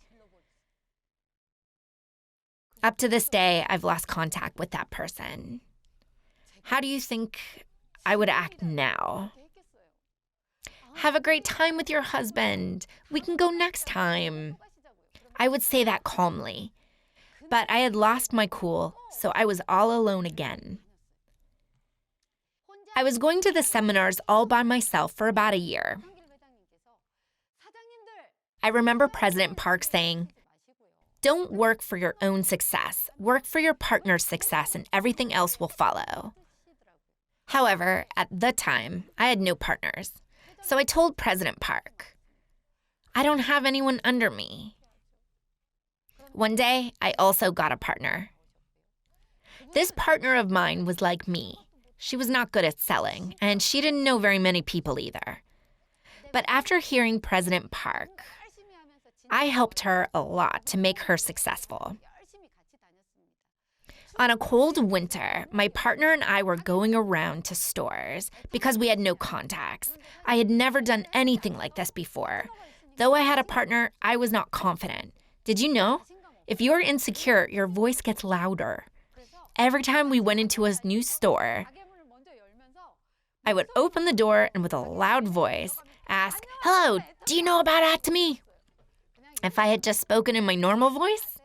Up to this day, I've lost contact with that person. How do you think I would act now? "Have a great time with your husband. We can go next time." I would say that calmly. But I had lost my cool, so I was all alone again. I was going to the seminars all by myself for about a year. I remember President Park saying, "Don't work for your own success. Work for your partner's success and everything else will follow." However, at the time, I had no partners. So I told President Park, "I don't have anyone under me." One day, I also got a partner. This partner of mine was like me. She was not good at selling, and she didn't know very many people either. But after hearing President Park, I helped her a lot to make her successful. On a cold winter, my partner and I were going around to stores because we had no contacts. I had never done anything like this before. Though I had a partner, I was not confident. Did you know? If you're insecure, your voice gets louder. Every time we went into a new store, I would open the door and with a loud voice ask, "Hello, do you know about Atomy?" If I had just spoken in my normal voice,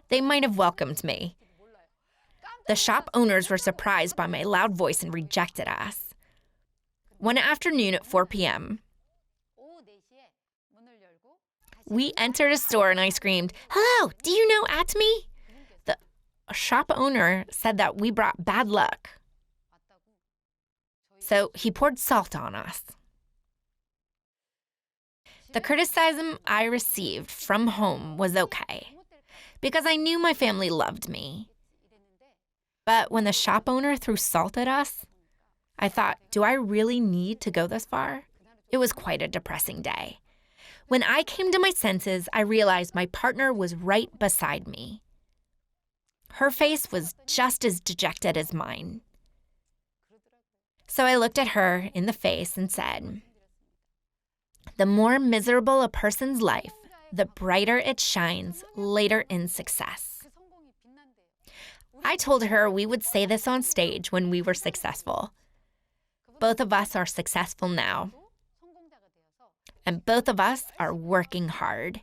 they might have welcomed me. The shop owners were surprised by my loud voice and rejected us. One afternoon at 4 p.m., we entered a store and I screamed, "Hello, do you know Atomy?" The shop owner said that we brought bad luck. So he poured salt on us. The criticism I received from home was okay, because I knew my family loved me. But when the shop owner threw salt at us, I thought, do I really need to go this far? It was quite a depressing day. When I came to my senses, I realized my partner was right beside me. Her face was just as dejected as mine. So I looked at her in the face and said, "The more miserable a person's life, the brighter it shines later in success." I told her we would say this on stage when we were successful. Both of us are successful now. And both of us are working hard.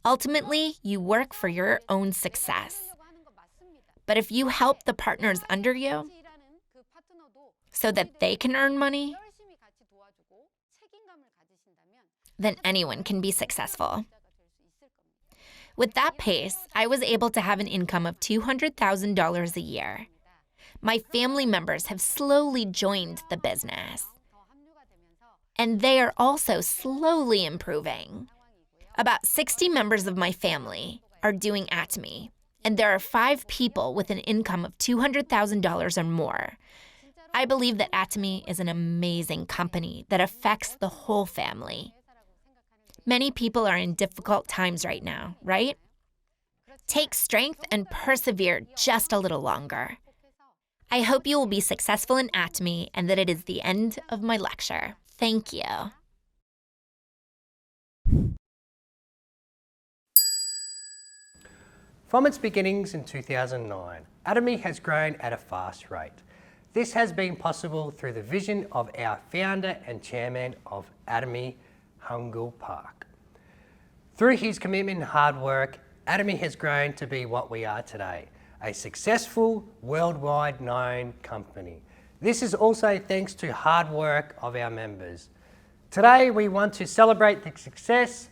Ultimately, you work for your own success. But if you help the partners under you so that they can earn money, then anyone can be successful. With that pace, I was able to have an income of $200,000 a year. My family members have slowly joined the business. And they are also slowly improving. About 60 members of my family are doing Atomy, and there are 5 people with an income of $200,000 or more. I believe that Atomy is an amazing company that affects the whole family. Many people are in difficult times right now, right? Take strength and persevere just a little longer. I hope you will be successful in Atomy and that it is the end of my lecture. Thank you. From its beginnings in 2009, Atomy has grown at a fast rate. This has been possible through the vision of our founder and chairman of Atomy, Hungul Park. Through his commitment and hard work, Atomy has grown to be what we are today, a successful, worldwide known company. This is also thanks to hard work of our members. Today, we want to celebrate the success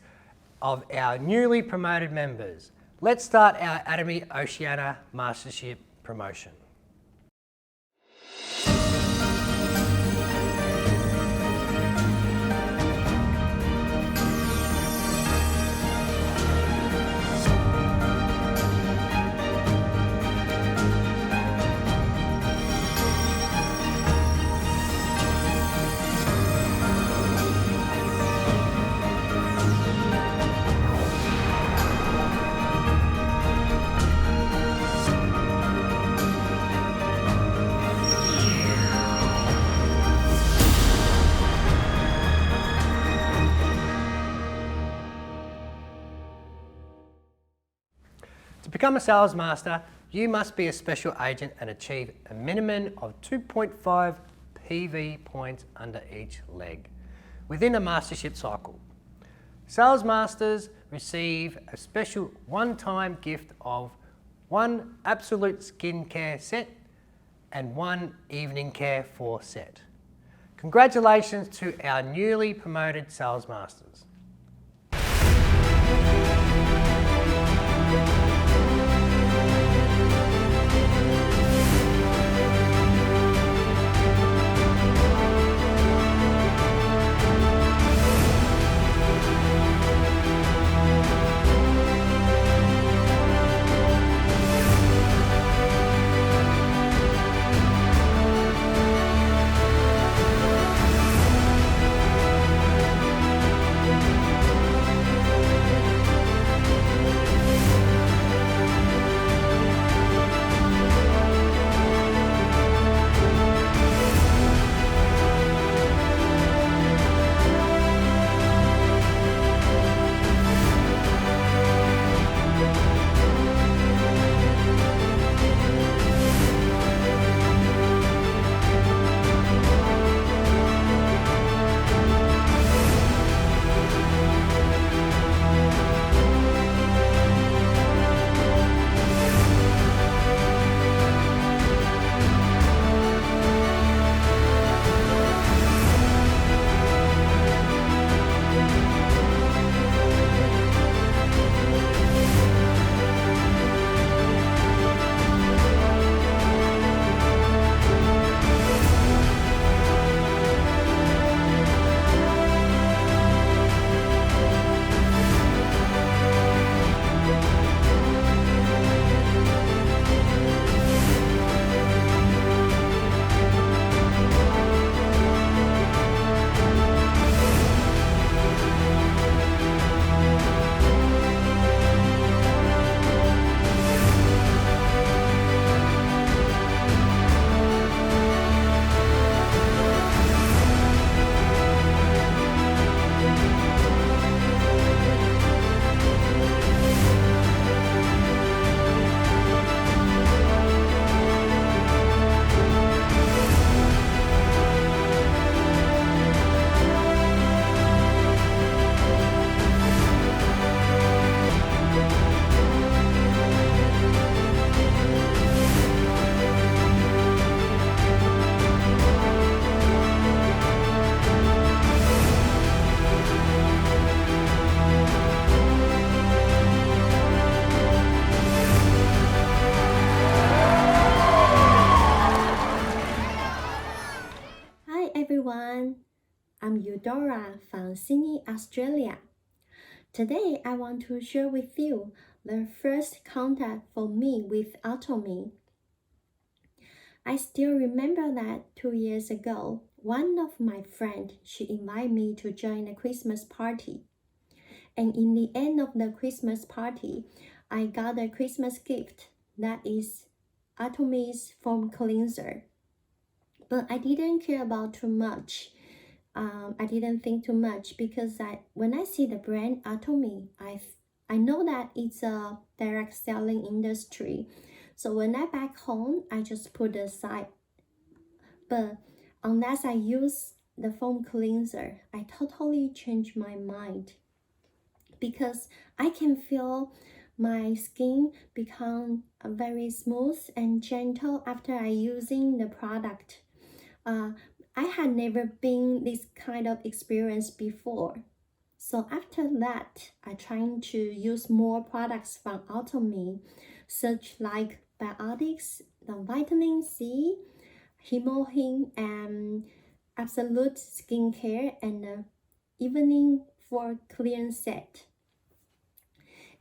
of our newly promoted members. Let's start our Atomy Oceania Mastership promotion. To become a sales master, you must be a special agent and achieve a minimum of 2.5 PV points under each leg within a mastership cycle. Sales masters receive a special one-time gift of 1 absolute skincare set and 1 evening care 4 set. Congratulations to our newly promoted sales masters. everyone. I'm Eudora from Sydney, Australia. Today, I want to share with you the first contact for me with Atomy. I still remember that 2 years ago, one of my friends, she invited me to join a Christmas party. And in the end of the Christmas party, I got a Christmas gift that is Atomy's foam cleanser. But I didn't care about too much. I didn't think too much because when I see the brand Atomy, I know that it's a direct selling industry. So when I back home, I just put it aside. But unless I use the foam cleanser, I totally changed my mind because I can feel my skin become very smooth and gentle after I using the product. I had never been this kind of experience before. So after that, I trying to use more products from Atomy, such like biotics, the vitamin C, hemohin, and absolute skincare, and the evening for clean set.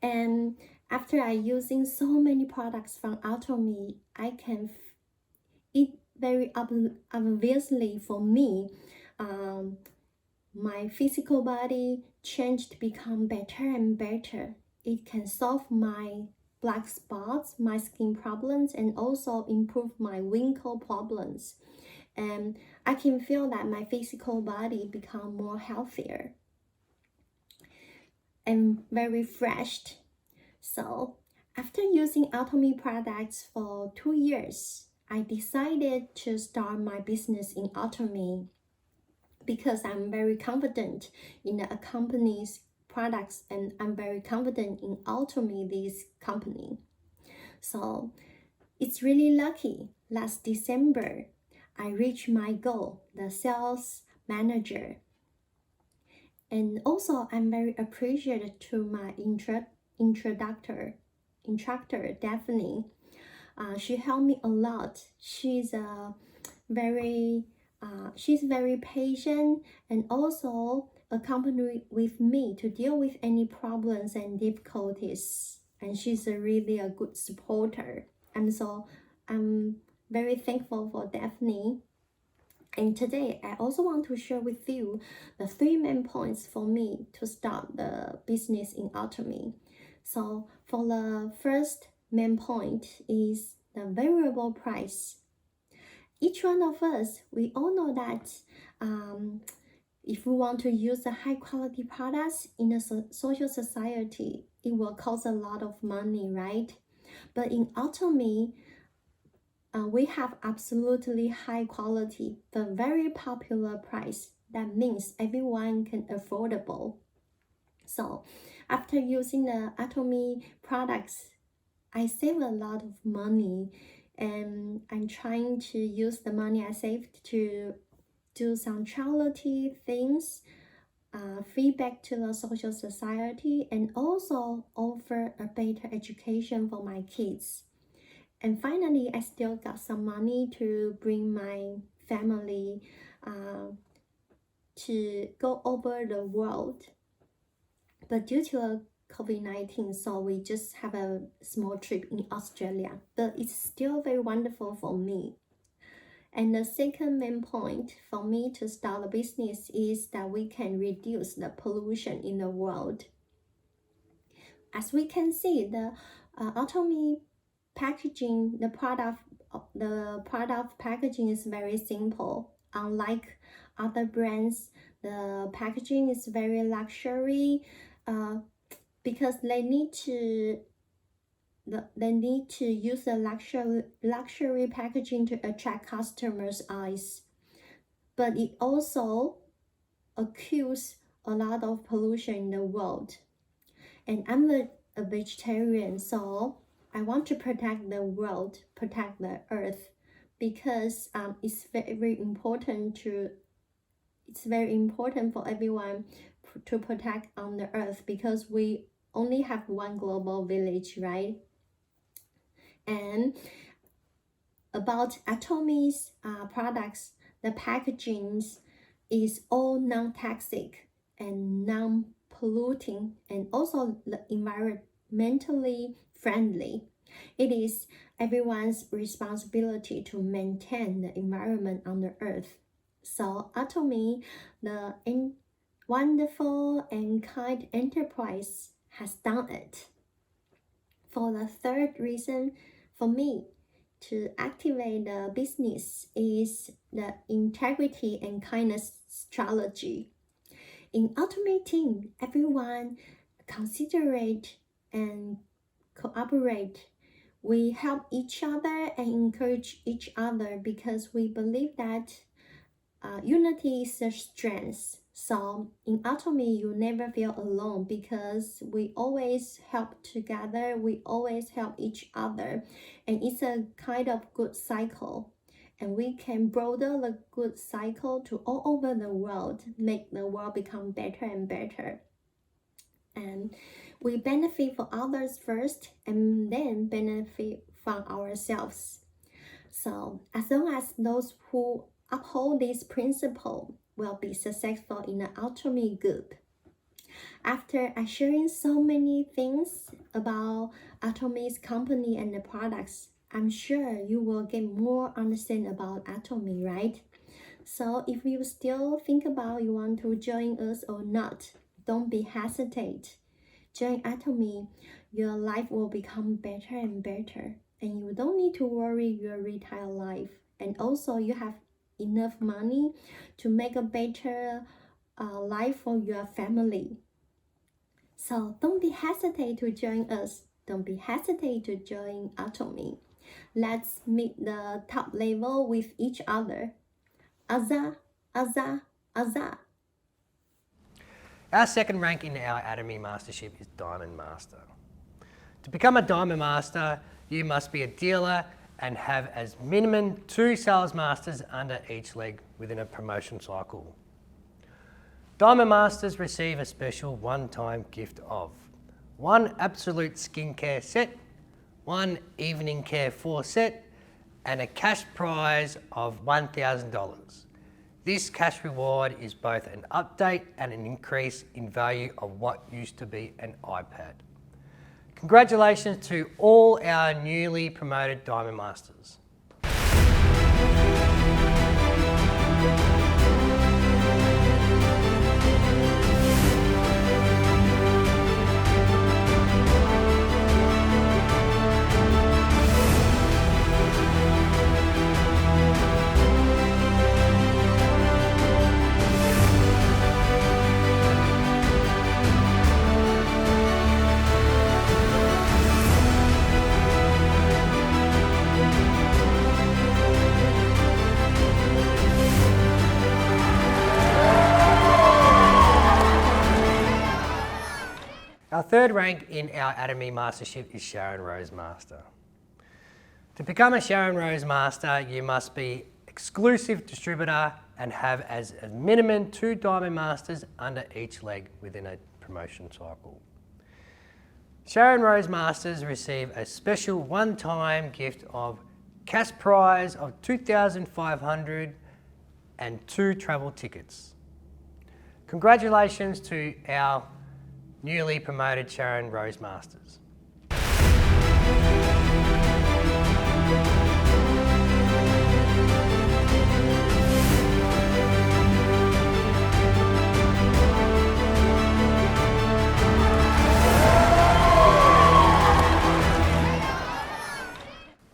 And after I using so many products from Atomy, I can it very obviously for me, my physical body changed to become better and better. It can solve my black spots, my skin problems, and also improve my wrinkle problems. And I can feel that my physical body become more healthier and very fresh. So after using Atomy products for 2 years, I decided to start my business in Atomy because I'm very confident in the company's products and I'm very confident in Atomy, this company. So it's really lucky. Last December, I reached my goal, the sales manager. And also, I'm very appreciative to my instructor, Daphne. She helped me a lot. She's very patient and also accompanied with me to deal with any problems and difficulties. And she's really a good supporter. And so I'm very thankful for Daphne. And today, I also want to share with you the 3 main points for me to start the business in Atomy. So for the first main point is the variable price. Each one of us, we all know that if we want to use the high quality products in a social society, it will cost a lot of money, right? But in Atomy, we have absolutely high quality, but very popular price. That means everyone can affordable. So after using the Atomy products, I save a lot of money, and I'm trying to use the money I saved to do some charity things, feedback to the social society, and also offer a better education for my kids. And finally, I still got some money to bring my family to go over the world. But due to COVID-19, so we just have a small trip in Australia. But it's still very wonderful for me. And the second main point for me to start a business is that we can reduce the pollution in the world. As we can see, the Atomy packaging, the product packaging is very simple. Unlike other brands, the packaging is very luxury because they need to use the luxury packaging to attract customers' eyes. But it also accrues a lot of pollution in the world. And I'm a vegetarian, so I want to protect the world, protect the earth, because it's very important for everyone to protect on the earth, because we only have one global village, right? And about Atomy's products, the packagings, is all non-toxic and non-polluting and also environmentally friendly. It is everyone's responsibility to maintain the environment on the earth. So Atomy, the wonderful and kind enterprise, has done it. For the third reason, for me, to activate the business is the integrity and kindness strategy. In Atomy team, everyone considerate and cooperate. We help each other and encourage each other because we believe that unity is a strength. So in Atomy, you never feel alone because we always help together, we always help each other, and it's a kind of good cycle. And we can broaden the good cycle to all over the world, make the world become better and better. And we benefit for others first and then benefit from ourselves. So as long as those who uphold this principle will be successful in the Atomy group. After I sharing so many things about Atomy's company and the products, I'm sure you will get more understanding about Atomy, right? So if you still think about you want to join us or not, don't be hesitate. Join Atomy, your life will become better and better, and you don't need to worry your retired life. And also you have enough money to make a better life for your family. So don't be hesitate to join us. Don't be hesitate to join Atomy. Let's meet the top level with each other. Azza, azza, azza. Our second rank in our Atomy Mastership is Diamond Master. To become a Diamond Master, you must be a dealer and have as minimum 2 sales masters under each leg within a promotion cycle. Diamond Masters receive a special one-time gift of 1 absolute skincare set, 1 evening care 4 set, and a cash prize of $1,000. This cash reward is both an update and an increase in value of what used to be an iPad. Congratulations to all our newly promoted Diamond Masters. Our third rank in our Atomy Mastership is Sharon Rose Master. To become a Sharon Rose Master, you must be exclusive distributor and have as a minimum 2 Diamond Masters under each leg within a promotion cycle. Sharon Rose Masters receive a special one-time gift of cash prize of $2,500 and 2 travel tickets. Congratulations to our newly promoted Sharon Rose Masters.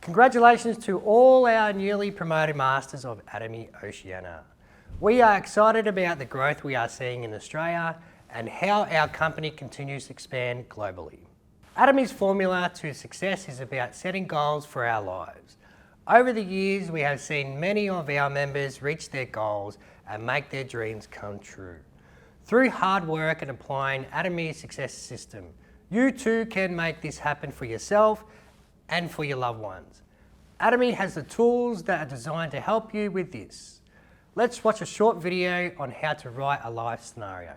Congratulations to all our newly promoted Masters of Atomy Oceania. We are excited about the growth we are seeing in Australia and how our company continues to expand globally. Atomy's formula to success is about setting goals for our lives. Over the years, we have seen many of our members reach their goals and make their dreams come true. Through hard work and applying Atomy's success system, you too can make this happen for yourself and for your loved ones. Atomy has the tools that are designed to help you with this. Let's watch a short video on how to write a life scenario.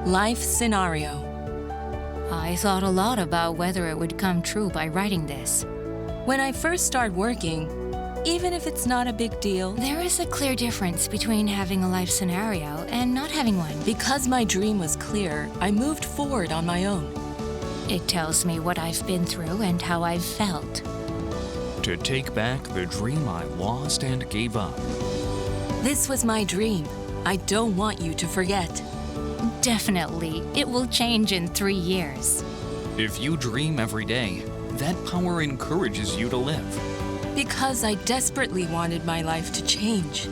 Life scenario. I thought a lot about whether it would come true by writing this. When I first start working, even if it's not a big deal. There is a clear difference between having a life scenario and not having one. Because my dream was clear, I moved forward on my own. It tells me what I've been through and how I've felt. To take back the dream I lost and gave up. This was my dream. I don't want you to forget. Definitely, it will change in 3 years. If you dream every day, that power encourages you to live. Because I desperately wanted my life to change.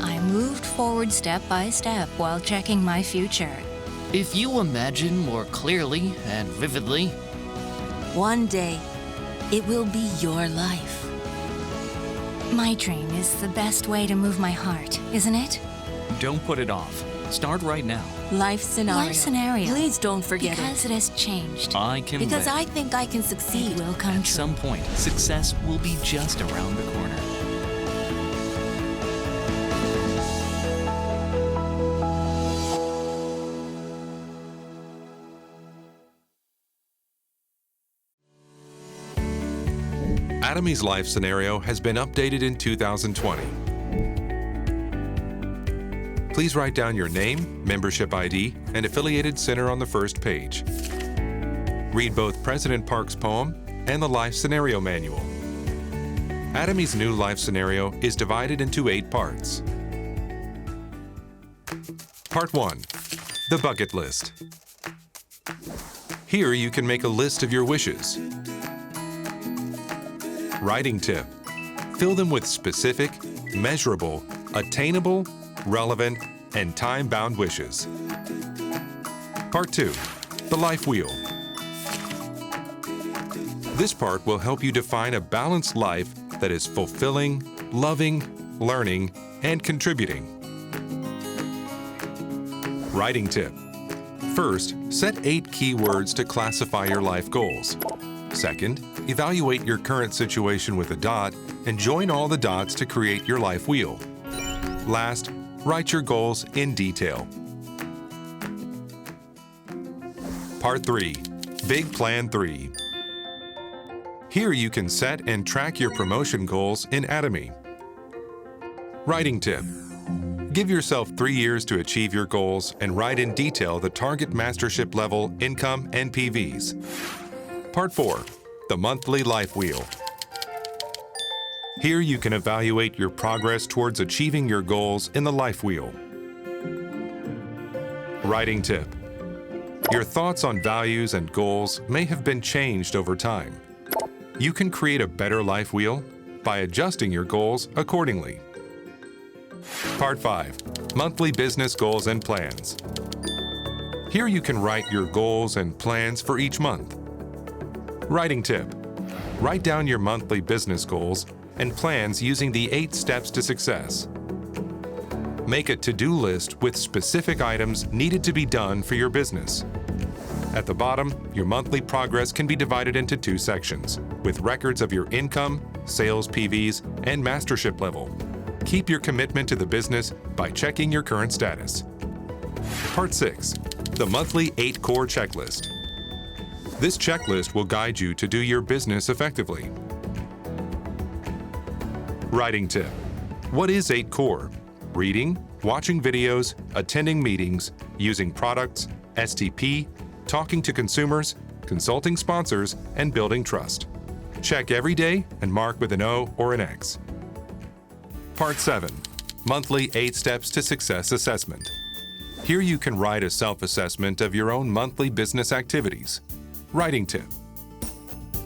I moved forward step by step while checking my future. If you imagine more clearly and vividly, one day, it will be your life. My dream is the best way to move my heart, isn't it? don't put it off. Start right now. Life scenario. Life scenario. Please don't forget because it has changed. I can Because live. I think I can succeed. It will come At true. some point, success will be just around the corner. Atomy's life scenario has been updated in 2020. Please write down your name, membership ID, and affiliated center on the first page. Read both President Park's poem and the life scenario manual. Atomy's new life scenario is divided into 8 parts. Part 1. The Bucket List. Here you can make a list of your wishes. Writing tip. Fill them with specific, measurable, attainable, relevant, and time-bound wishes. Part 2. The Life Wheel. This part will help you define a balanced life that is fulfilling, loving, learning, and contributing. Writing tip. First, set 8 key words to classify your life goals. Second, evaluate your current situation with a dot and join all the dots to create your life wheel. Last, write your goals in detail. Part 3. Big Plan 3. Here you can set and track your promotion goals in Atomy. Writing tip. Give yourself 3 years to achieve your goals and write in detail the target mastership level, income, and PVs. Part 4. The Monthly Life Wheel. Here you can evaluate your progress towards achieving your goals in the Life Wheel. Writing tip. Your thoughts on values and goals may have been changed over time. You can create a better life wheel by adjusting your goals accordingly. Part 5. Monthly Business Goals and Plans. Here you can write your goals and plans for each month. Writing tip. Write down your monthly business goals and plans using the 8 steps to success. Make a to-do list with specific items needed to be done for your business. At the bottom, your monthly progress can be divided into 2 sections, with records of your income, sales PVs, and mastership level. Keep your commitment to the business by checking your current status. Part 6. The Monthly 8 Core Checklist. This checklist will guide you to do your business effectively. Writing tip. What is 8 Core? Reading, watching videos, attending meetings, using products, STP, talking to consumers, consulting sponsors, and building trust. Check every day and mark with an O or an X. Part 7. Monthly 8 Steps to Success Assessment. Here you can write a self-assessment of your own monthly business activities. Writing tip.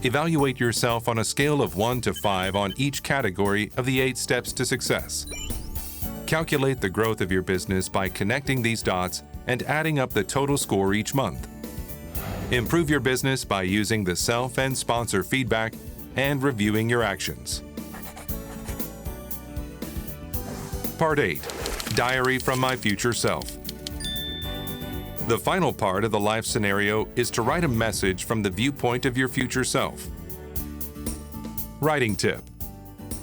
Evaluate yourself on a scale of 1 to 5 on each category of the 8 steps to success. Calculate the growth of your business by connecting these dots and adding up the total score each month. Improve your business by using the self and sponsor feedback and reviewing your actions. Part 8. Diary from My Future Self. The final part of the life scenario is to write a message from the viewpoint of your future self. Writing tip.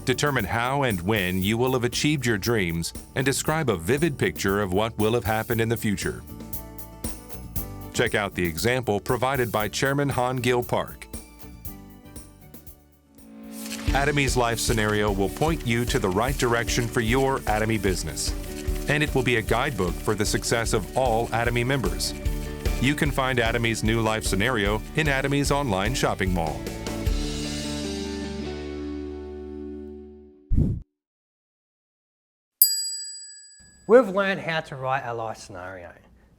Determine how and when you will have achieved your dreams and describe a vivid picture of what will have happened in the future. Check out the example provided by Chairman Han Gil Park. Atomy's life scenario will point you to the right direction for your Atomy business, and it will be a guidebook for the success of all Atomy members. You can find Atomy's new life scenario in Atomy's online shopping mall. We've learned how to write a life scenario.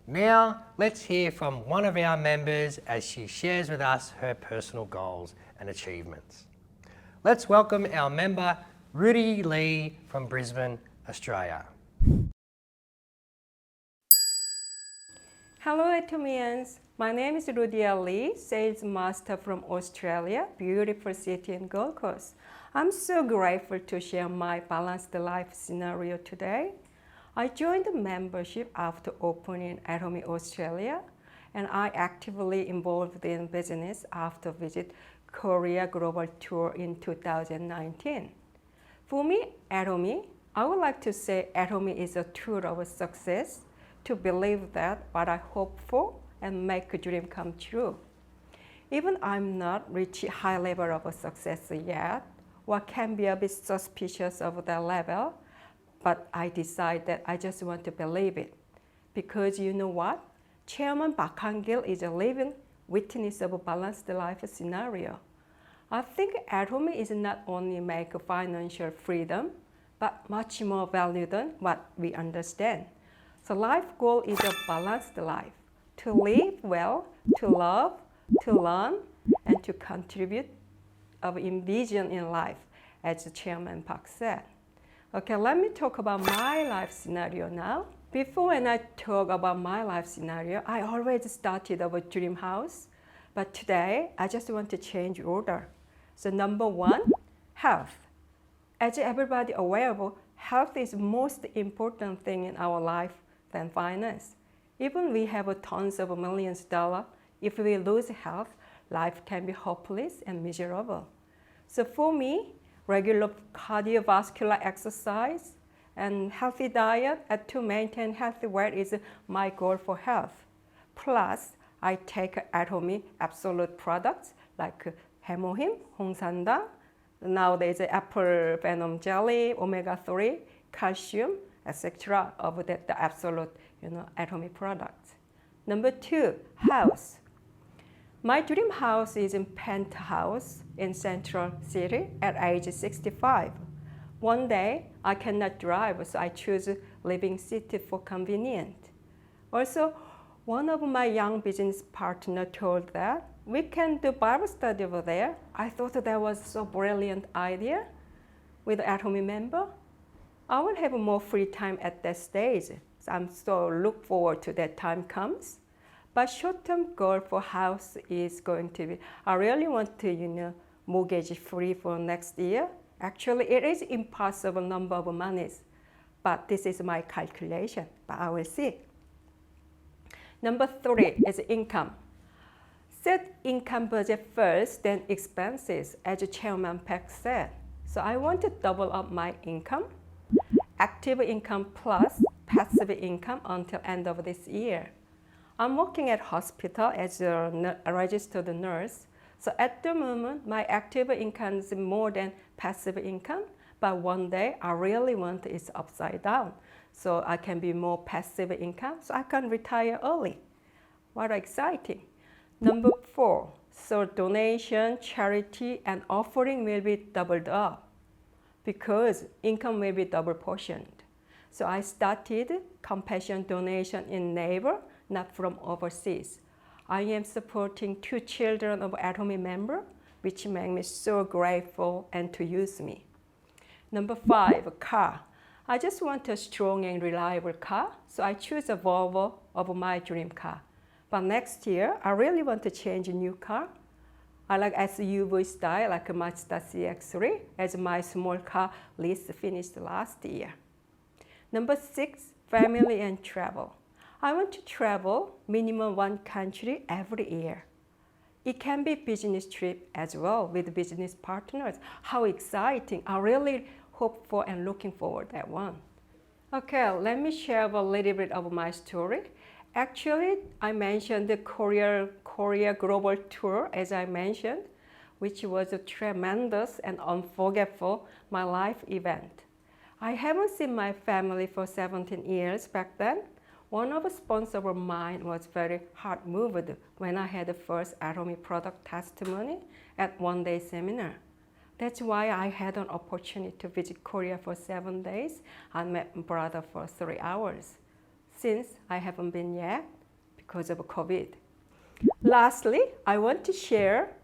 Now, let's hear from one of our members as she shares with us her personal goals and achievements. Let's welcome our member, Rudy Lee from Brisbane, Australia. Hello Atomians, my name is Rudy Lee, Sales Master from Australia, beautiful city in Gold Coast. I'm so grateful to share my balanced life scenario today. I joined the membership after opening Atomy Australia, and I actively involved in business after visit Korea Global Tour in 2019. For me, Atomy, I would like to say Atomy is a tool of success to believe that what I hope for and make a dream come true. Even I'm not reached high level of success yet, or can be a bit suspicious of that level, but I decide that I just want to believe it. Because you know what? Chairman Park Han-gil is a living witness of a balanced life scenario. I think Atomy is not only make financial freedom, but much more value than what we understand. So life goal is a balanced life, to live well, to love, to learn, and to contribute of envision in life, as Chairman Park said. Okay, let me talk about my life scenario now. Before when I talk about my life scenario, I always started with a dream house, but today I just want to change order. So number one, health. As everybody aware of, health is most important thing in our life than finance. Even we have tons of millions of dollars, if we lose health, life can be hopeless and miserable. So for me, regular cardiovascular exercise and healthy diet and to maintain healthy weight is my goal for health. Plus, I take Atomy absolute products like hemohim, 홍산당, nowadays apple venom jelly, omega-3, calcium, etc. of the absolute Atomy products. Number two, house. My dream house is in penthouse in Central City at age 65. One day, I cannot drive, so I choose living city for convenient. Also, one of my young business partner told that we can do Bible study over there. I thought that was so brilliant idea with Atomy member. I will have more free time at that stage. So I'm so look forward to that time comes. But short-term goal for house is going to be, I really want to, mortgage free for next year. Actually, it is impossible number of monies, but this is my calculation, but I will see. Number three is income. Set income budget first, then expenses, as Chairman Peck said. So I want to double up my income, active income plus passive income until end of this year. I'm working at hospital as a registered nurse. So at the moment, my active income is more than passive income, but one day I really want it upside down. So I can be more passive income, so I can retire early. What exciting. Number four, so donation, charity, and offering will be doubled up because income will be double portioned. So I started compassion donation in neighbor, not from overseas. I am supporting 2 children of Atomy member, which make me so grateful and to use me. Number 5, car. I just want a strong and reliable car, so I choose a Volvo of my dream car. But next year, I really want to change a new car. I like SUV style, like a Mazda CX-3, as my small car lease finished last year. Number 6, family and travel. I want to travel minimum 1 country every year. It can be business trip as well with business partners. How exciting. I really hope for and looking forward to that one. Okay, let me share a little bit of my story. Actually, I mentioned the Korea Global Tour, as I mentioned. which was a tremendous and unforgettable my life event. I haven't seen my family for 17 years back then. One of the sponsors of mine was very heart moved when I had the first Atomy product testimony at one-day seminar. That's why I had an opportunity to visit Korea for 7 days and met my brother for 3 hours. Since I haven't been yet because of COVID. Lastly, I want to share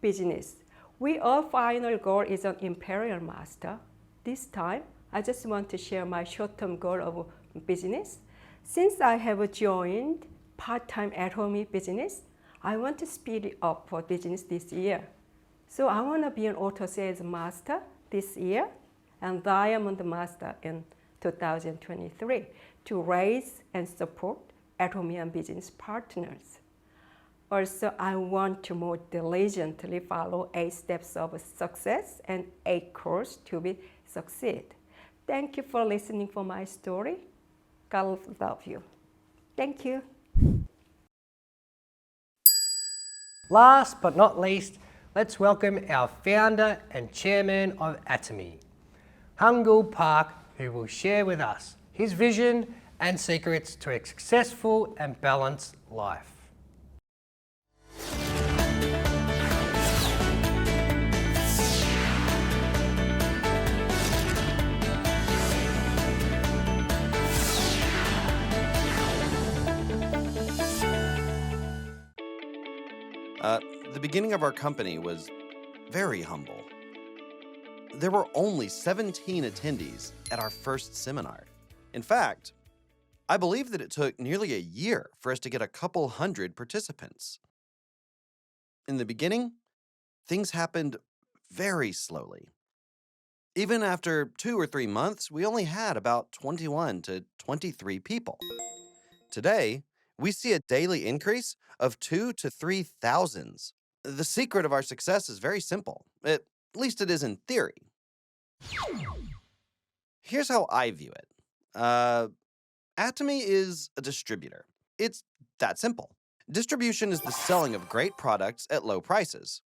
business. Our final goal is an imperial master. This time, I just want to share my short-term goal of business. Since I have joined part-time Atomy business, I want to speed it up for business this year. So I want to be an auto sales master this year and diamond master in 2023 to raise and support Atomy and business partners. Also, I want to more diligently follow 8 steps of success and 8 courses to be succeed. Thank you for listening for my story. God love you. Thank you. Last but not least, let's welcome our founder and chairman of Atomy, Hangul Park, who will share with us his vision and secrets to a successful and balanced life. The beginning of our company was very humble. There were only 17 attendees at our first seminar. In fact, I believe that it took nearly a year for us to get a couple hundred participants. In the beginning, things happened very slowly. Even after 2 or 3 months, we only had about 21 to 23 people. Today, we see a daily increase of 2 to 3,000. The secret of our success is very simple. At least it is in theory. Here's how I view it. Atomy is a distributor. It's that simple. Distribution is the selling of great products at low prices.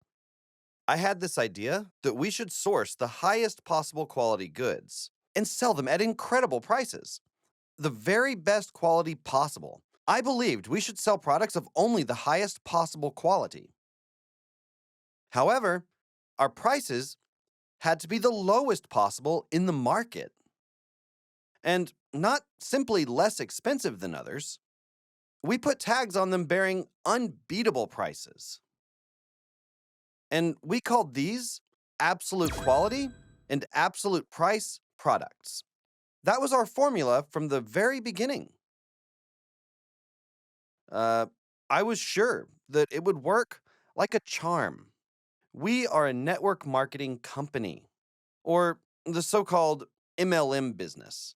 I had this idea that we should source the highest possible quality goods and sell them at incredible prices. The very best quality possible. I believed we should sell products of only the highest possible quality. However, our prices had to be the lowest possible in the market. And not simply less expensive than others. We put tags on them bearing unbeatable prices. And we called these absolute quality and absolute price products. That was our formula from the very beginning. I was sure that it would work like a charm. We are a network marketing company, or the so-called MLM business.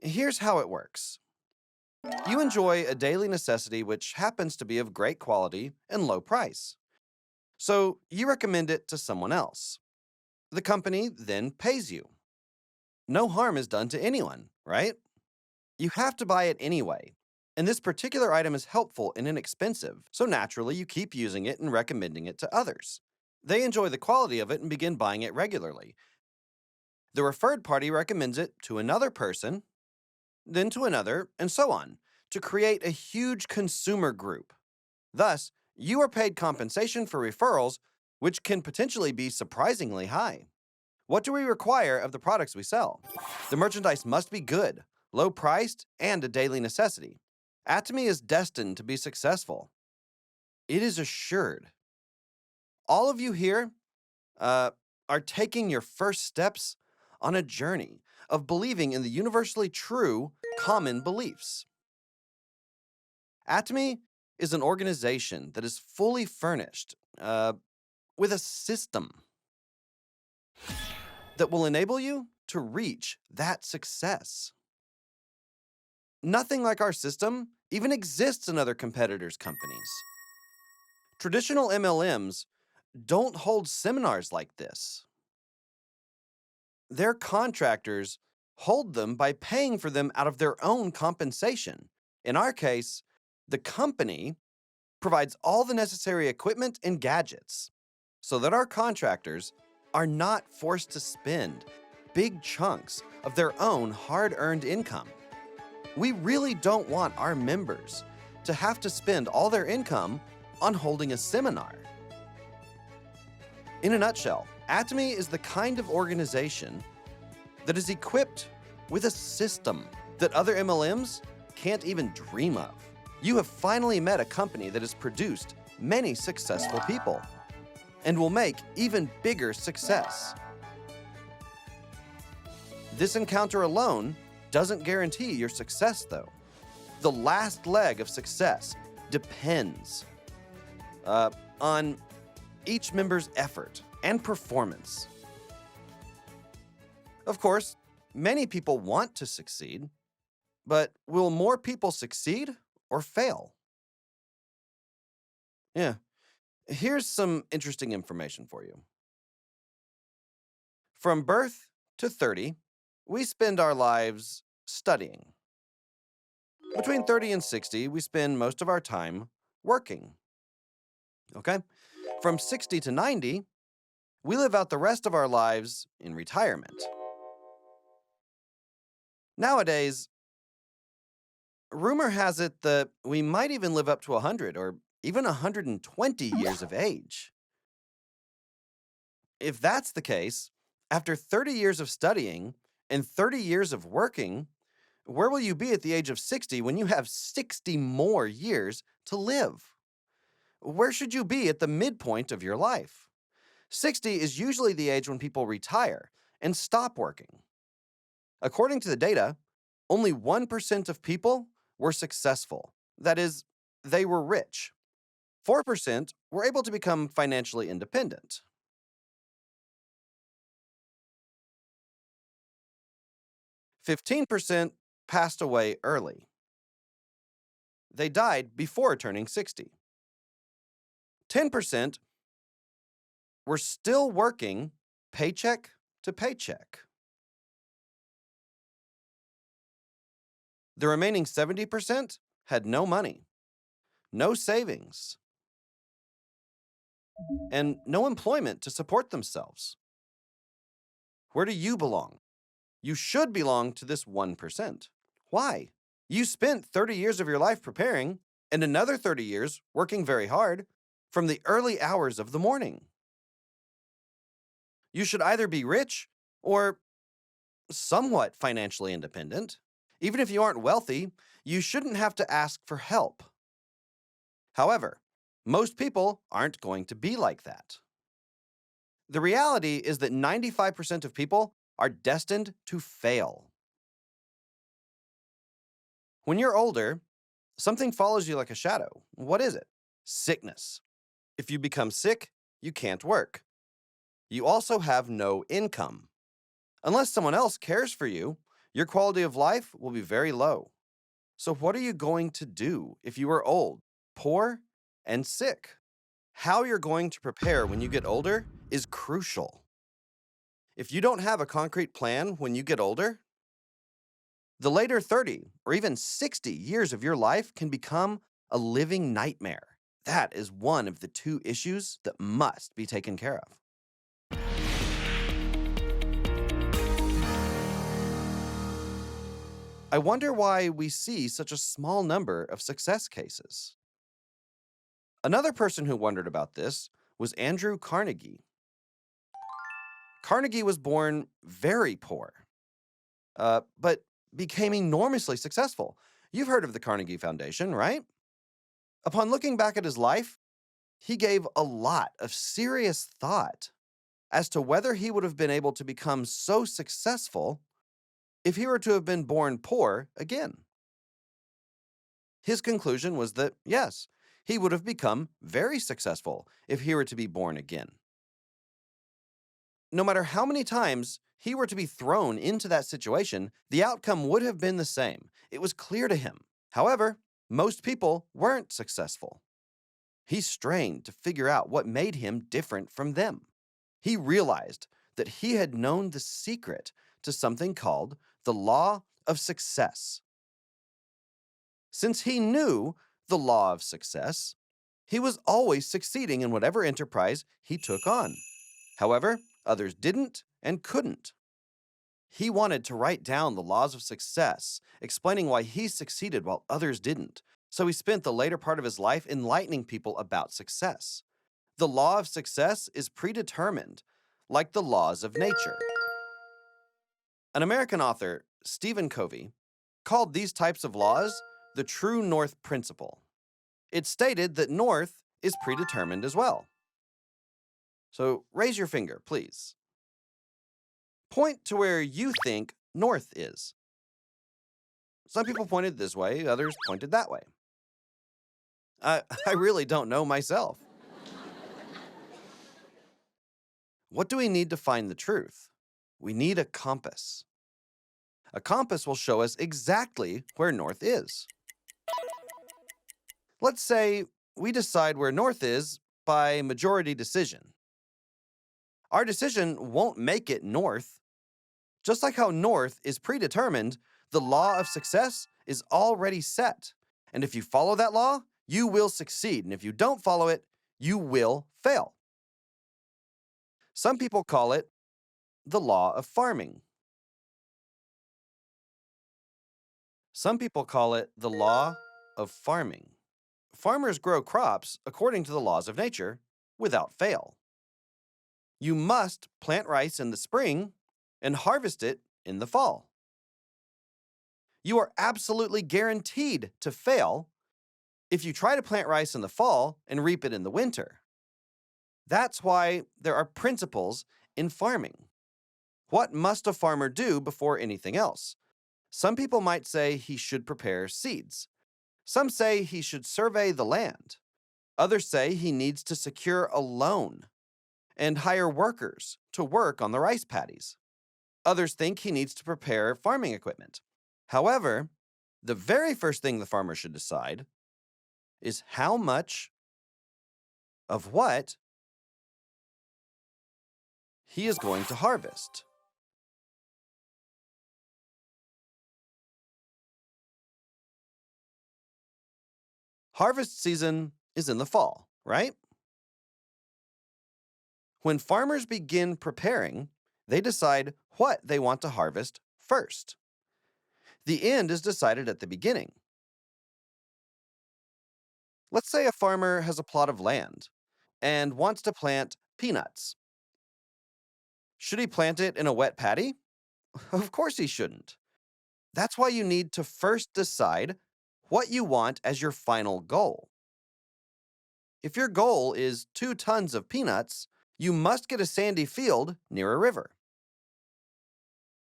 Here's how it works. You enjoy a daily necessity which happens to be of great quality and low price. So you recommend it to someone else. The company then pays you. No harm is done to anyone, right? You have to buy it anyway. And this particular item is helpful and inexpensive, so naturally you keep using it and recommending it to others. They enjoy the quality of it and begin buying it regularly. The referred party recommends it to another person, then to another, and so on, to create a huge consumer group. Thus, you are paid compensation for referrals, which can potentially be surprisingly high. What do we require of the products we sell? The merchandise must be good, low-priced, and a daily necessity. Atomy is destined to be successful. It is assured. All of you here are taking your first steps on a journey of believing in the universally true common beliefs. Atomy is an organization that is fully furnished with a system that will enable you to reach that success. Nothing like our system even exists in other competitors' companies. Traditional MLMs don't hold seminars like this. Their contractors hold them by paying for them out of their own compensation. In our case, the company provides all the necessary equipment and gadgets. so that our contractors are not forced to spend big chunks of their own hard-earned income. We really don't want our members to have to spend all their income on holding a seminar. In a nutshell, Atomy is the kind of organization that is equipped with a system that other MLMs can't even dream of. You have finally met a company that has produced many successful people and will make even bigger success. This encounter alone doesn't guarantee your success, though. The last leg of success depends on each member's effort and performance. Of course, many people want to succeed, but will more people succeed or fail? Yeah, here's some interesting information for you. From birth to 30, we spend our lives studying. Between 30 and 60, we spend most of our time working. Okay? From 60 to 90, we live out the rest of our lives in retirement. Nowadays, rumor has it that we might even live up to 100 or even 120 years of age. If that's the case, after 30 years of studying and 30 years of working, where will you be at the age of 60 when you have 60 more years to live? Where should you be at the midpoint of your life? 60 is usually the age when people retire and stop working. According to the data, only 1% of people were successful. That is, they were rich. 4% were able to become financially independent. "15% passed away early. They died before turning 60. 10% were still working paycheck to paycheck. The remaining 70% had no money, no savings, and no employment to support themselves. Where do you belong? You should belong to this 1%. Why? You spent 30 years of your life preparing and another 30 years working very hard from the early hours of the morning. You should either be rich or somewhat financially independent. Even if you aren't wealthy, you shouldn't have to ask for help. However, most people aren't going to be like that. The reality is that 95% of people are destined to fail. When you're older, something follows you like a shadow. What is it? Sickness. If you become sick, you can't work. You also have no income. Unless someone else cares for you, your quality of life will be very low. So what are you going to do if you are old, poor, and sick? How you're going to prepare when you get older is crucial. If you don't have a concrete plan when you get older, the later 30 or even 60 years of your life can become a living nightmare. That is one of the two issues that must be taken care of. I wonder why we see such a small number of success cases. Another person who wondered about this was Andrew Carnegie. Carnegie was born very poor, but became enormously successful. You've heard of the Carnegie Foundation, right? Upon looking back at his life, he gave a lot of serious thought as to whether he would have been able to become so successful if he were to have been born poor again. His conclusion was that, yes, he would have become very successful if he were to be born again. No matter how many times he were to be thrown into that situation, the outcome would have been the same. It was clear to him. However, most people weren't successful. He strained to figure out what made him different from them. He realized that he had known the secret to something called the law of success. Since he knew the law of success, He was always succeeding in whatever enterprise he took on. However, others didn't and couldn't. He wanted to write down the laws of success, explaining why he succeeded while others didn't. So he spent the later part of his life enlightening people about success. The law of success is predetermined, like the laws of nature. An American author, Stephen Covey, called these types of laws the true north principle. It stated that north is predetermined as well. So raise your finger, please. Point to where you think north is. Some people pointed this way, others pointed that way. I really don't know myself. What do we need to find the truth? We need a compass. A compass will show us exactly where north is. Let's say we decide where north is by majority decision. Our decision won't make it north. Just like how north is predetermined, the law of success is already set. And if you follow that law, you will succeed. And if you don't follow it, you will fail. Some people call it the law of farming. Some people call it the law of farming. Farmers grow crops according to the laws of nature without fail. You must plant rice in the spring and harvest it in the fall. You are absolutely guaranteed to fail if you try to plant rice in the fall and reap it in the winter. That's why there are principles in farming. What must a farmer do before anything else? Some people might say he should prepare seeds. Some say he should survey the land. Others say he needs to secure a loan and hire workers to work on the rice paddies. Others think he needs to prepare farming equipment. However, the very first thing the farmer should decide is how much of what he is going to harvest. Harvest season is in the fall, right? When farmers begin preparing, they decide what they want to harvest first. The end is decided at the beginning. Let's say a farmer has a plot of land and wants to plant peanuts. Should he plant it in a wet paddy? Of course he shouldn't. That's why you need to first decide what you want as your final goal. If your goal is 2 tons of peanuts, you must get a sandy field near a river.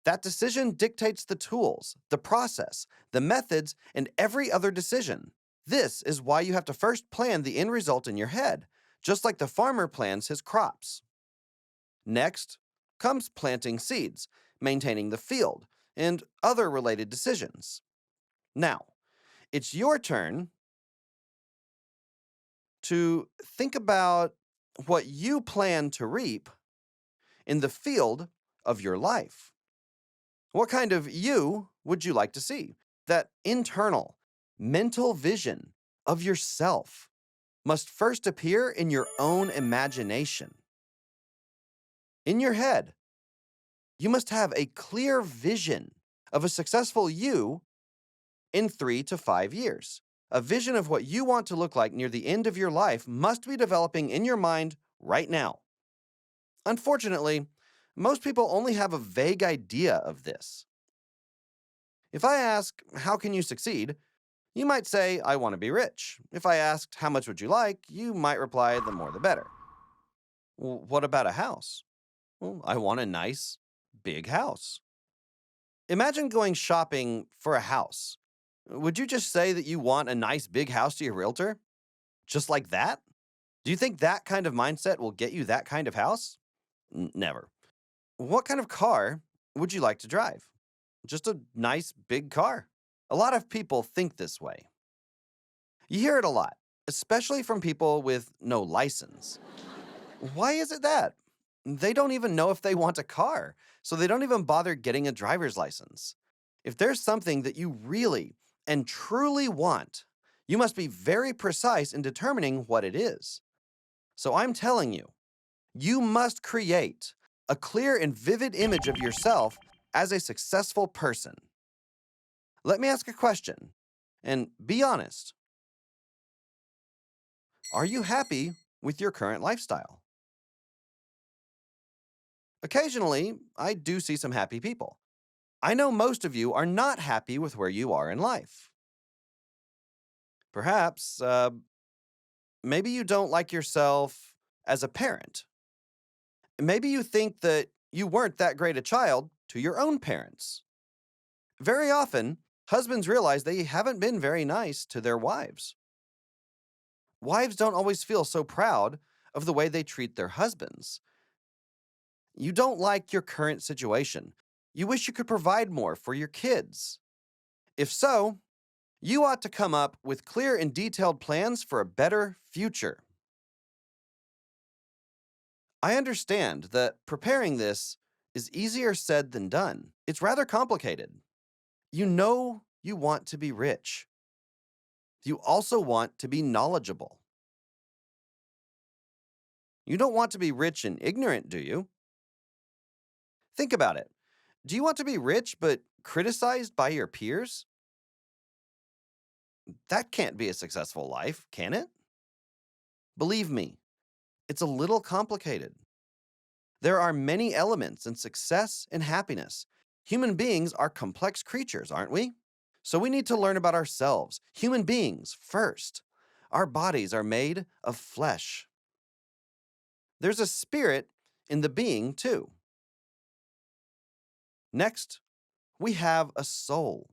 That decision dictates the tools, the process, the methods, and every other decision. This is why you have to first plan the end result in your head, just like the farmer plans his crops. Next comes planting seeds, maintaining the field, and other related decisions. Now, it's your turn to think about what you plan to reap in the field of your life. What kind of you would you like to see? That internal, mental vision of yourself must first appear in your own imagination. In your head, you must have a clear vision of a successful you in 3 to 5 years. A vision of what you want to look like near the end of your life must be developing in your mind right now. Unfortunately, most people only have a vague idea of this. If I ask, how can you succeed? You might say, I want to be rich. If I asked, how much would you like? You might reply, the more the better. Well, what about a house? Well, I want a nice, big house. Imagine going shopping for a house. Would you just say that you want a nice, big house to your realtor? Just like that? Do you think that kind of mindset will get you that kind of house? Never. What kind of car would you like to drive? Just a nice, big car. A lot of people think this way. You hear it a lot, especially from people with no license. Why is it that? They don't even know if they want a car, so they don't even bother getting a driver's license. If there's something that you really and truly want, You must be very precise in determining what it is. So I'm telling you, you must create a clear and vivid image of yourself as a successful person. Let me ask a question, and be honest. Are you happy with your current lifestyle? Occasionally, I do see some happy people. I know most of you are not happy with where you are in life. Perhaps, maybe you don't like yourself as a parent. Maybe you think that you weren't that great a child to your own parents. Very often, husbands realize they haven't been very nice to their wives. Wives don't always feel so proud of the way they treat their husbands. You don't like your current situation. You wish you could provide more for your kids. If so, you ought to come up with clear and detailed plans for a better future. I understand that preparing this is easier said than done. It's rather complicated. You know you want to be rich. You also want to be knowledgeable. You don't want to be rich and ignorant, do you? Think about it. Do you want to be rich but criticized by your peers? That can't be a successful life, can it? Believe me, it's a little complicated. There are many elements in success and happiness. Human beings are complex creatures, aren't we? So we need to learn about ourselves, human beings, first. Our bodies are made of flesh. There's a spirit in the being, too. Next, we have a soul.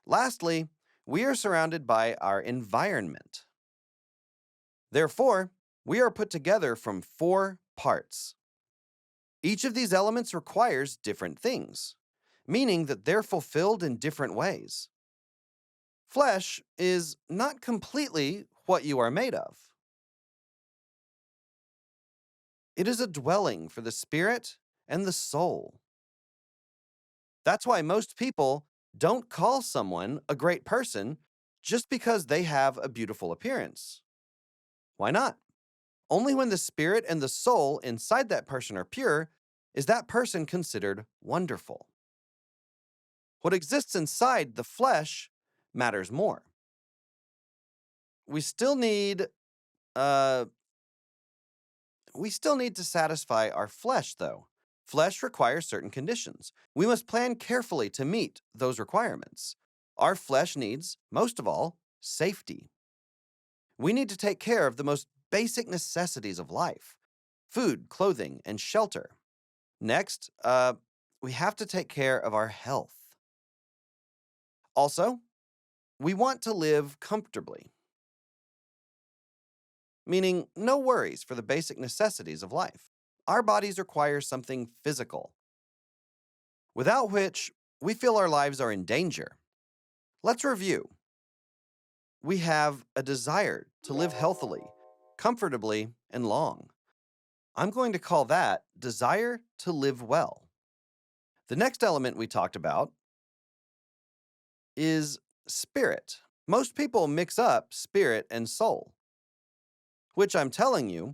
Lastly, we are surrounded by our environment. Therefore, we are put together from 4 parts. Each of these elements requires different things, meaning that they're fulfilled in different ways. Flesh is not completely what you are made of. It is a dwelling for the spirit and the soul. That's why most people don't call someone a great person just because they have a beautiful appearance. Why not? Only when the spirit and the soul inside that person are pure is that person considered wonderful. What exists inside the flesh matters more. We still need to satisfy our flesh, though. Flesh requires certain conditions. We must plan carefully to meet those requirements. Our flesh needs, most of all, safety. We need to take care of the most basic necessities of life: food, clothing, and shelter. Next, we have to take care of our health. Also, we want to live comfortably, meaning no worries for the basic necessities of life. Our bodies require something physical, without which we feel our lives are in danger. Let's review. We have a desire to live healthily, comfortably, and long. I'm going to call that desire to live well. The next element we talked about is spirit. Most people mix up spirit and soul, which I'm telling you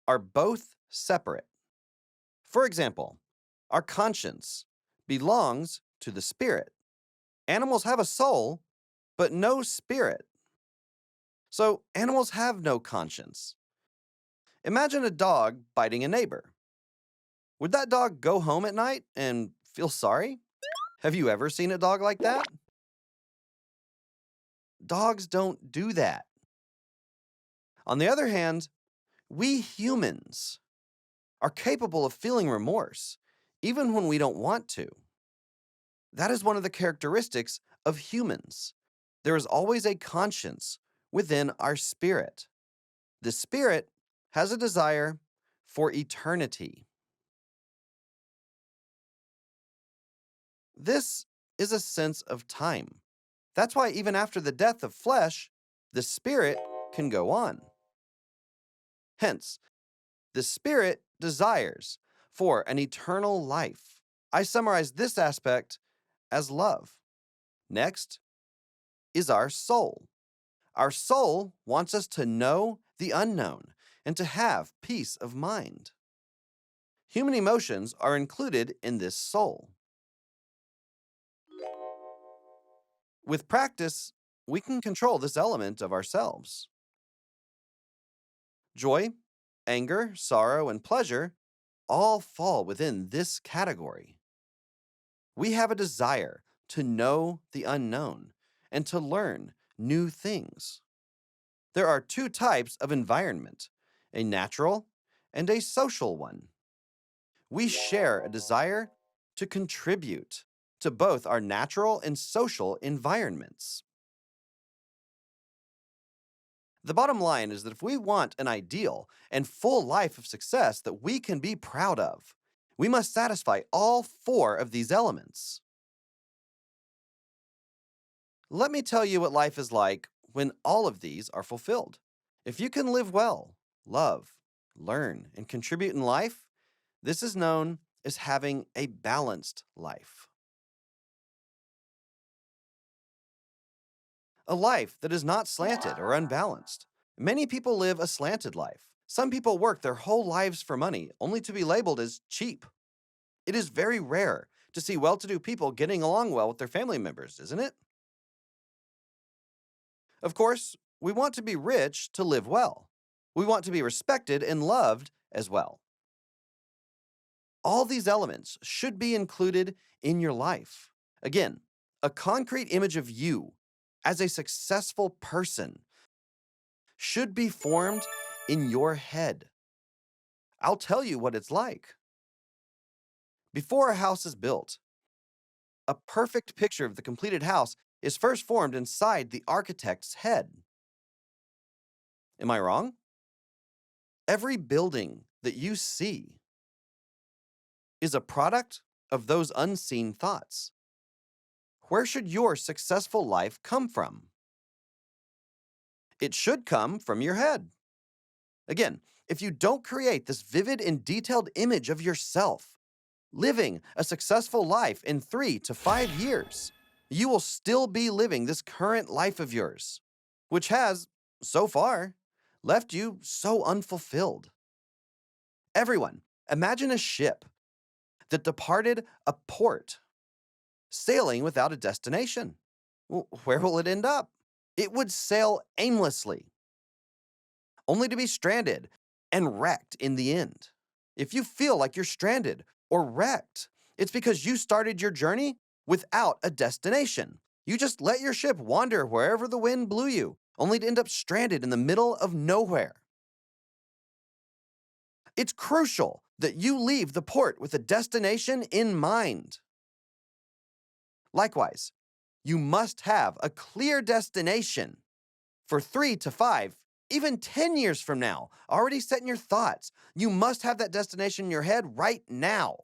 are both separate. For example, our conscience belongs to the spirit. Animals have a soul, but no spirit. So animals have no conscience. Imagine a dog biting a neighbor. Would that dog go home at night and feel sorry? Have you ever seen a dog like that? Dogs don't do that. On the other hand, we humans are capable of feeling remorse, even when we don't want to. That is one of the characteristics of humans. There is always a conscience within our spirit. The spirit has a desire for eternity. This is a sense of time. That's why even after the death of flesh, the spirit can go on. Hence, the spirit desires for an eternal life. I summarize this aspect as love. Next is our soul. Our soul wants us to know the unknown and to have peace of mind. Human emotions are included in this soul. With practice, we can control this element of ourselves. Joy, anger, sorrow, and pleasure all fall within this category. We have a desire to know the unknown and to learn new things. There are two types of environment, a natural and a social one. We share a desire to contribute to both our natural and social environments. The bottom line is that if we want an ideal and full life of success that we can be proud of, we must satisfy all four of these elements. Let me tell you what life is like when all of these are fulfilled. If you can live well, love, learn, and contribute in life, this is known as having a balanced life. A life that is not slanted or unbalanced. Many people live a slanted life. Some people work their whole lives for money, only to be labeled as cheap. It is very rare to see well-to-do people getting along well with their family members, isn't it? Of course, we want to be rich to live well. We want to be respected and loved as well. All these elements should be included in your life. Again, a concrete image of you as a successful person should be formed in your head. I'll tell you what it's like. Before a house is built, a perfect picture of the completed house is first formed inside the architect's head. Am I wrong? Every building that you see is a product of those unseen thoughts. Where should your successful life come from? It should come from your head. Again, if you don't create this vivid and detailed image of yourself living a successful life in 3 to 5 years, you will still be living this current life of yours, which has, so far, left you so unfulfilled. Everyone, imagine a ship that departed a port, sailing without a destination. Where will it end up? It would sail aimlessly, only to be stranded and wrecked in the end. If you feel like you're stranded or wrecked, it's because you started your journey without a destination. You just let your ship wander wherever the wind blew you, only to end up stranded in the middle of nowhere. It's crucial that you leave the port with a destination in mind. Likewise, you must have a clear destination for 3 to 5, even 10 years from now. Already set in your thoughts. You must have that destination in your head right now.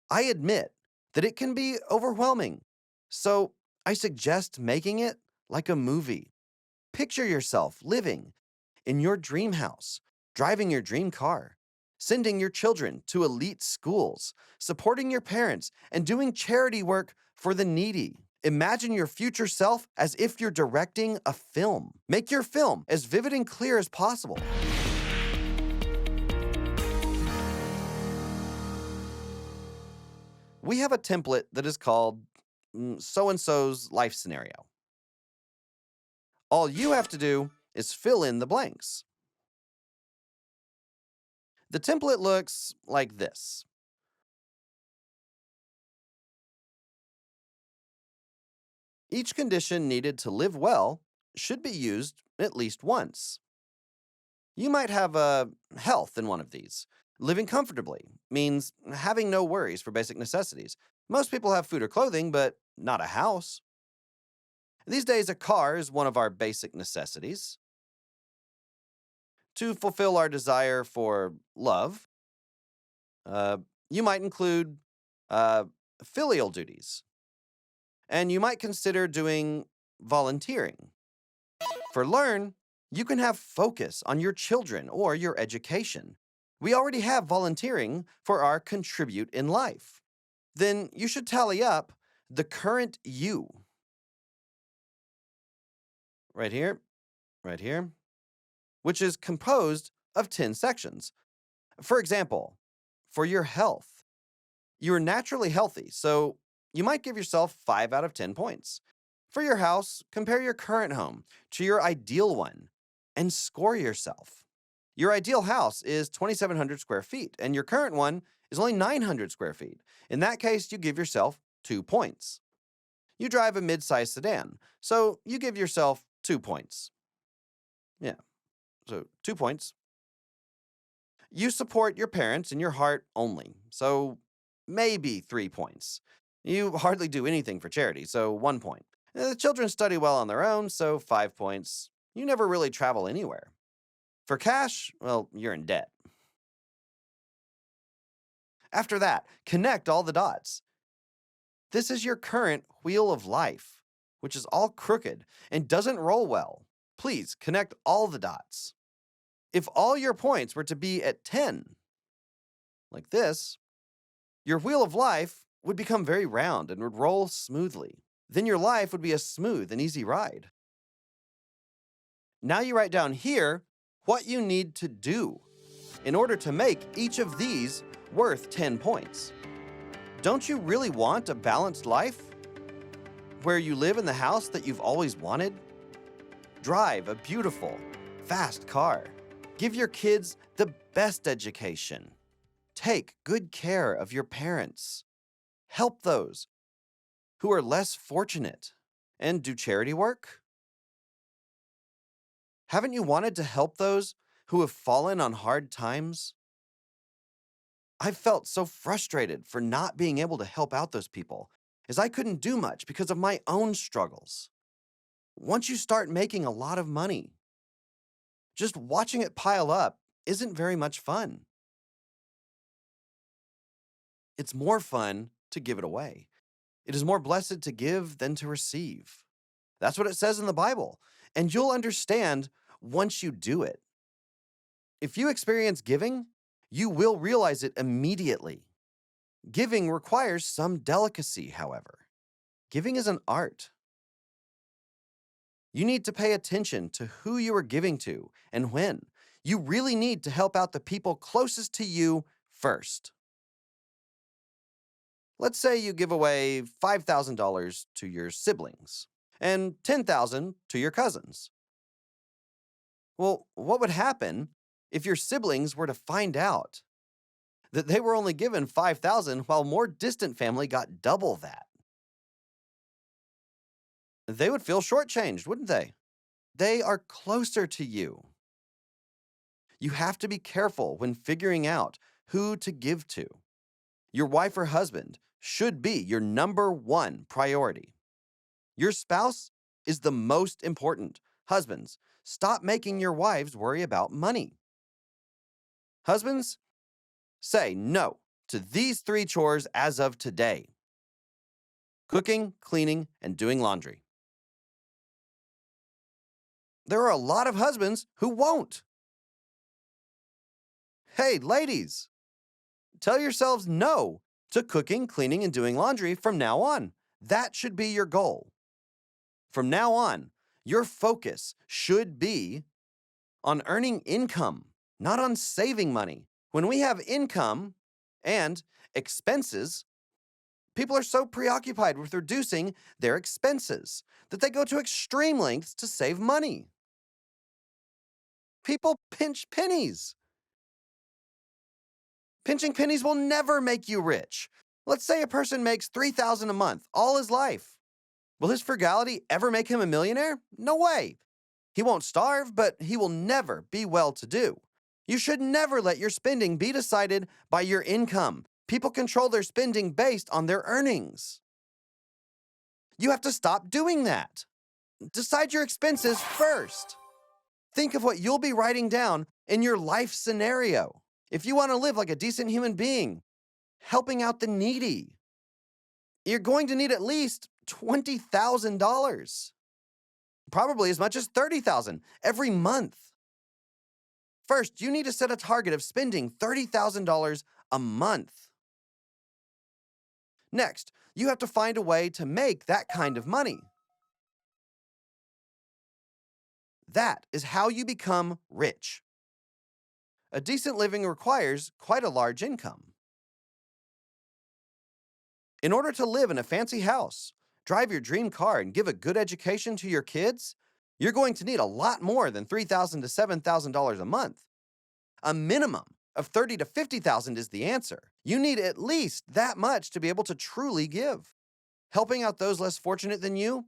I admit that it can be overwhelming, so I suggest making it like a movie. Picture yourself living in your dream house, driving your dream car, sending your children to elite schools, supporting your parents, and doing charity work for the needy. Imagine your future self as if you're directing a film. Make your film as vivid and clear as possible. We have a template that is called so-and-so's life scenario. All you have to do is fill in the blanks. The template looks like this. Each condition needed to live well should be used at least once. You might have health in one of these. Living comfortably means having no worries for basic necessities. Most people have food or clothing, but not a house. These days, a car is one of our basic necessities. To fulfill our desire for love, you might include filial duties. And you might consider doing volunteering. For learn, you can have focus on your children or your education. We already have volunteering for our contribute in life. Then you should tally up the current you. right here, right here, which is composed of 10 sections. For example, for your health, you're naturally healthy, so you might give yourself 5 out of 10 points. For your house, compare your current home to your ideal one and score yourself. Your ideal house is 2,700 square feet, and your current one is only 900 square feet. In that case, you give yourself 2 points. You drive a mid-sized sedan, so you give yourself 2 points. Yeah, so 2 points. You support your parents in your heart only, so maybe 3 points. You hardly do anything for charity, so 1 point. The children study well on their own, so 5 points. You never really travel anywhere. For cash, well, you're in debt. After that, connect all the dots. This is your current wheel of life, which is all crooked and doesn't roll well. Please connect all the dots. If all your points were to be at 10, like this, your wheel of life would become very round and would roll smoothly. Then your life would be a smooth and easy ride. Now you write down here what you need to do in order to make each of these worth 10 points. Don't you really want a balanced life where you live in the house that you've always wanted? Drive a beautiful, fast car. Give your kids the best education. Take good care of your parents. Help those who are less fortunate and do charity work. Haven't you wanted to help those who have fallen on hard times? I've felt so frustrated for not being able to help out those people, as I couldn't do much because of my own struggles. Once you start making a lot of money, just watching it pile up isn't very much fun. It's more fun to give it away. It is more blessed to give than to receive. That's what it says in the Bible, and you'll understand once you do it. If you experience giving, you will realize it immediately. Giving requires some delicacy, however. Giving is an art. You need to pay attention to who you are giving to and when. You really need to help out the people closest to you first. Let's say you give away $5,000 to your siblings and $10,000 to your cousins. Well, what would happen if your siblings were to find out that they were only given $5,000 while more distant family got double that? They would feel shortchanged, wouldn't they? They are closer to you. You have to be careful when figuring out who to give to. Your wife or husband should be your number one priority. Your spouse is the most important. Husbands, stop making your wives worry about money. Husbands, say no to these 3 chores as of today: cooking, cleaning, and doing laundry. There are a lot of husbands who won't. Hey, ladies, tell yourselves no to cooking, cleaning, and doing laundry from now on. That should be your goal. From now on, your focus should be on earning income, not on saving money. When we have income and expenses, people are so preoccupied with reducing their expenses that they go to extreme lengths to save money. People pinch pennies. Pinching pennies will never make you rich. Let's say a person makes $3,000 a month all his life. Will his frugality ever make him a millionaire? No way. He won't starve, but he will never be well-to-do. You should never let your spending be decided by your income. People control their spending based on their earnings. You have to stop doing that. Decide your expenses first. Think of what you'll be writing down in your life scenario. If you want to live like a decent human being, helping out the needy, you're going to need at least $20,000. Probably as much as $30,000 every month. First, you need to set a target of spending $30,000 a month. Next, you have to find a way to make that kind of money. That is how you become rich. A decent living requires quite a large income. In order to live in a fancy house, drive your dream car, and give a good education to your kids, you're going to need a lot more than $3,000 to $7,000 a month. A minimum of $30,000 to $50,000 is the answer. You need at least that much to be able to truly give. Helping out those less fortunate than you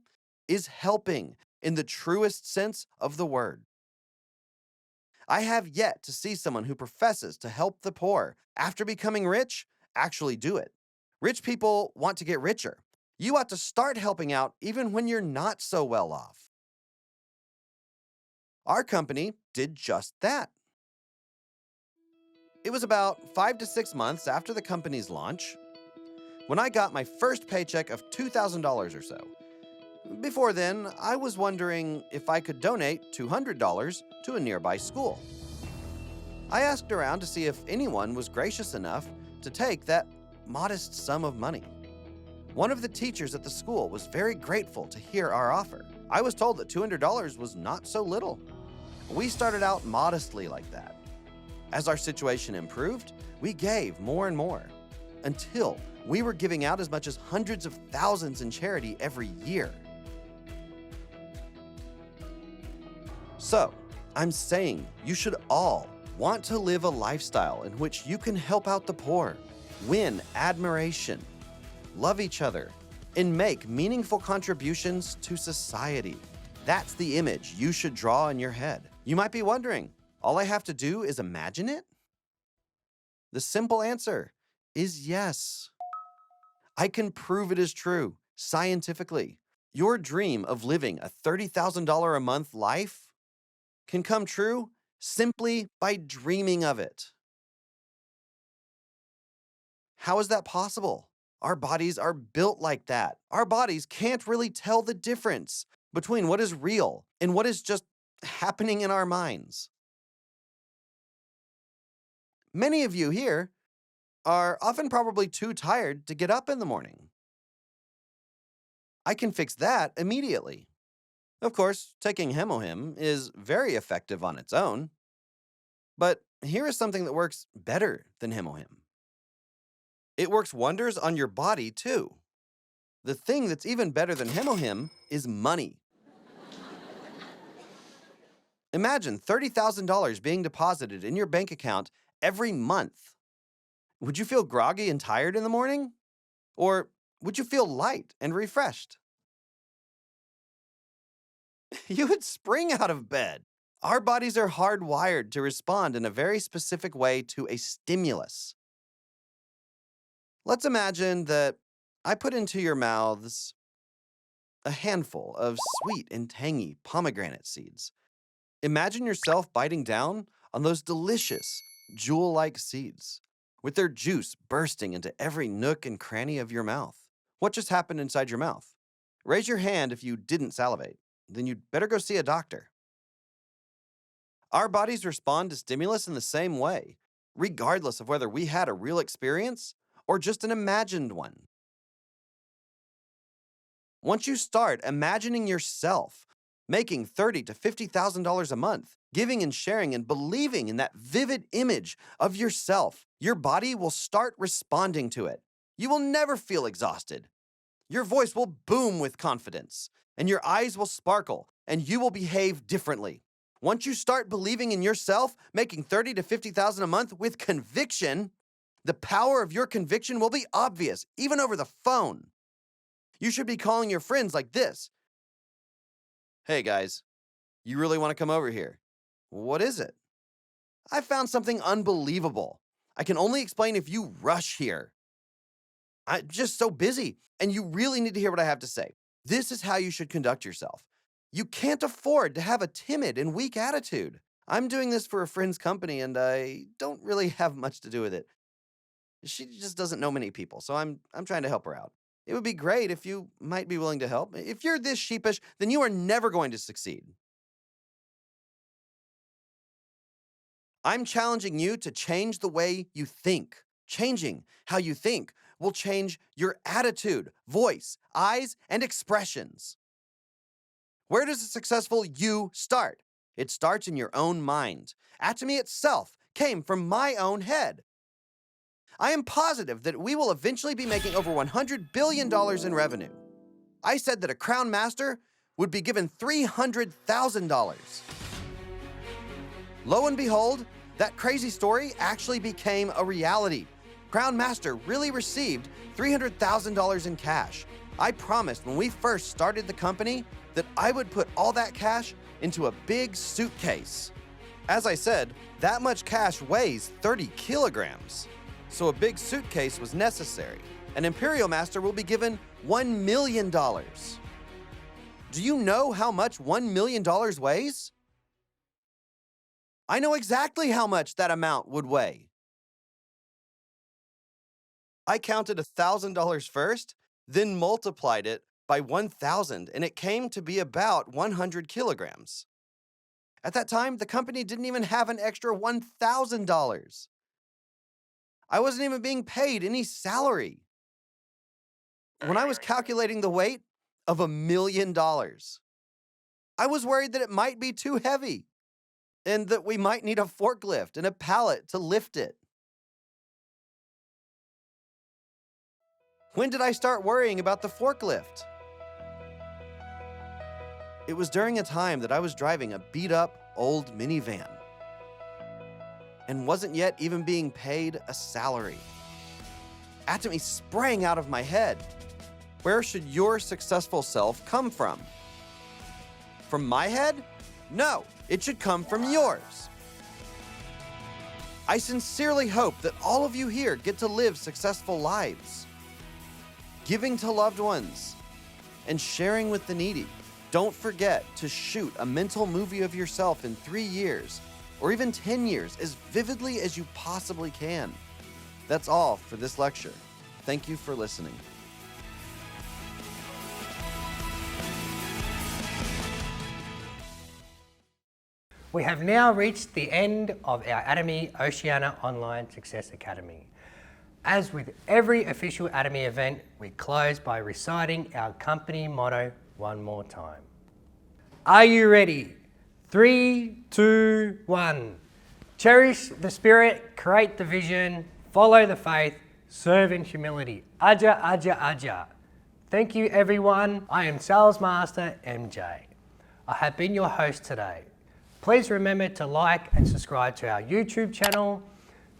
is helping in the truest sense of the word. I have yet to see someone who professes to help the poor after becoming rich actually do it. Rich people want to get richer. You ought to start helping out even when you're not so well off. Our company did just that. It was about 5 to 6 months after the company's launch when I got my first paycheck of $2,000 or so. Before then, I was wondering if I could donate $200 to a nearby school. I asked around to see if anyone was gracious enough to take that modest sum of money. One of the teachers at the school was very grateful to hear our offer. I was told that $200 was not so little. We started out modestly like that. As our situation improved, we gave more and more, until we were giving out as much as hundreds of thousands in charity every year. So, I'm saying you should all want to live a lifestyle in which you can help out the poor, win admiration, love each other, and make meaningful contributions to society. That's the image you should draw in your head. You might be wondering, all I have to do is imagine it? The simple answer is yes. I can prove it is true, scientifically. Your dream of living a $30,000 a month life can come true simply by dreaming of it. How is that possible? Our bodies are built like that. Our bodies can't really tell the difference between what is real and what is just happening in our minds. Many of you here are often probably too tired to get up in the morning. I can fix that immediately. Of course, taking Hemohim is very effective on its own. But here is something that works better than Hemohim. It works wonders on your body, too. The thing that's even better than Hemohim is money. Imagine $30,000 being deposited in your bank account every month. Would you feel groggy and tired in the morning? Or would you feel light and refreshed? You would spring out of bed. Our bodies are hardwired to respond in a very specific way to a stimulus. Let's imagine that I put into your mouths a handful of sweet and tangy pomegranate seeds. Imagine yourself biting down on those delicious, jewel-like seeds, with their juice bursting into every nook and cranny of your mouth. What just happened inside your mouth? Raise your hand if you didn't salivate. Then you'd better go see a doctor. Our bodies respond to stimulus in the same way, regardless of whether we had a real experience or just an imagined one. Once you start imagining yourself making $30,000 to $50,000 a month, giving and sharing and believing in that vivid image of yourself, your body will start responding to it. You will never feel exhausted. Your voice will boom with confidence, and your eyes will sparkle, and you will behave differently. Once you start believing in yourself, making $30,000 to $50,000 a month with conviction, the power of your conviction will be obvious, even over the phone. You should be calling your friends like this. Hey guys, you really want to come over here? What is it? I found something unbelievable. I can only explain if you rush here. I'm just so busy, and you really need to hear what I have to say. This is how you should conduct yourself. You can't afford to have a timid and weak attitude. I'm doing this for a friend's company, and I don't really have much to do with it. She just doesn't know many people, so I'm trying to help her out. It would be great if you might be willing to help. If you're this sheepish, then you are never going to succeed. I'm challenging you to change the way you think. Changing how you think will change your attitude, voice, eyes, and expressions. Where does a successful you start? It starts in your own mind. Atomy itself came from my own head. I am positive that we will eventually be making over $100 billion in revenue. I said that a Crown Master would be given $300,000. Lo and behold, that crazy story actually became a reality. Crown Master really received $300,000 in cash. I promised when we first started the company that I would put all that cash into a big suitcase. As I said, that much cash weighs 30 kilograms. So a big suitcase was necessary. An Imperial Master will be given $1 million. Do you know how much $1 million weighs? I know exactly how much that amount would weigh. I counted $1,000 first, then multiplied it by 1,000, and it came to be about 100 kilograms. At that time, the company didn't even have an extra $1,000. I wasn't even being paid any salary. When I was calculating the weight of $1 million, I was worried that it might be too heavy and that we might need a forklift and a pallet to lift it. When did I start worrying about the forklift? It was during a time that I was driving a beat-up old minivan and wasn't yet even being paid a salary. Atomy sprang out of my head. Where should your successful self come from? From my head? No, it should come from yours. I sincerely hope that all of you here get to live successful lives, giving to loved ones, and sharing with the needy. Don't forget to shoot a mental movie of yourself in 3 years, or even 10 years, as vividly as you possibly can. That's all for this lecture. Thank you for listening. We have now reached the end of our Atomy Oceania Online Success Academy. As with every official Atomy event, we close by reciting our company motto one more time. Are you ready? 3, 2, 1. Cherish the spirit, create the vision, follow the faith, serve in humility. Aja, aja, aja. Thank you everyone. I am Sales Master MJ. I have been your host today. Please remember to like and subscribe to our YouTube channel.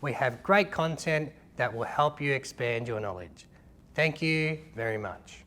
We have great content that will help you expand your knowledge. Thank you very much.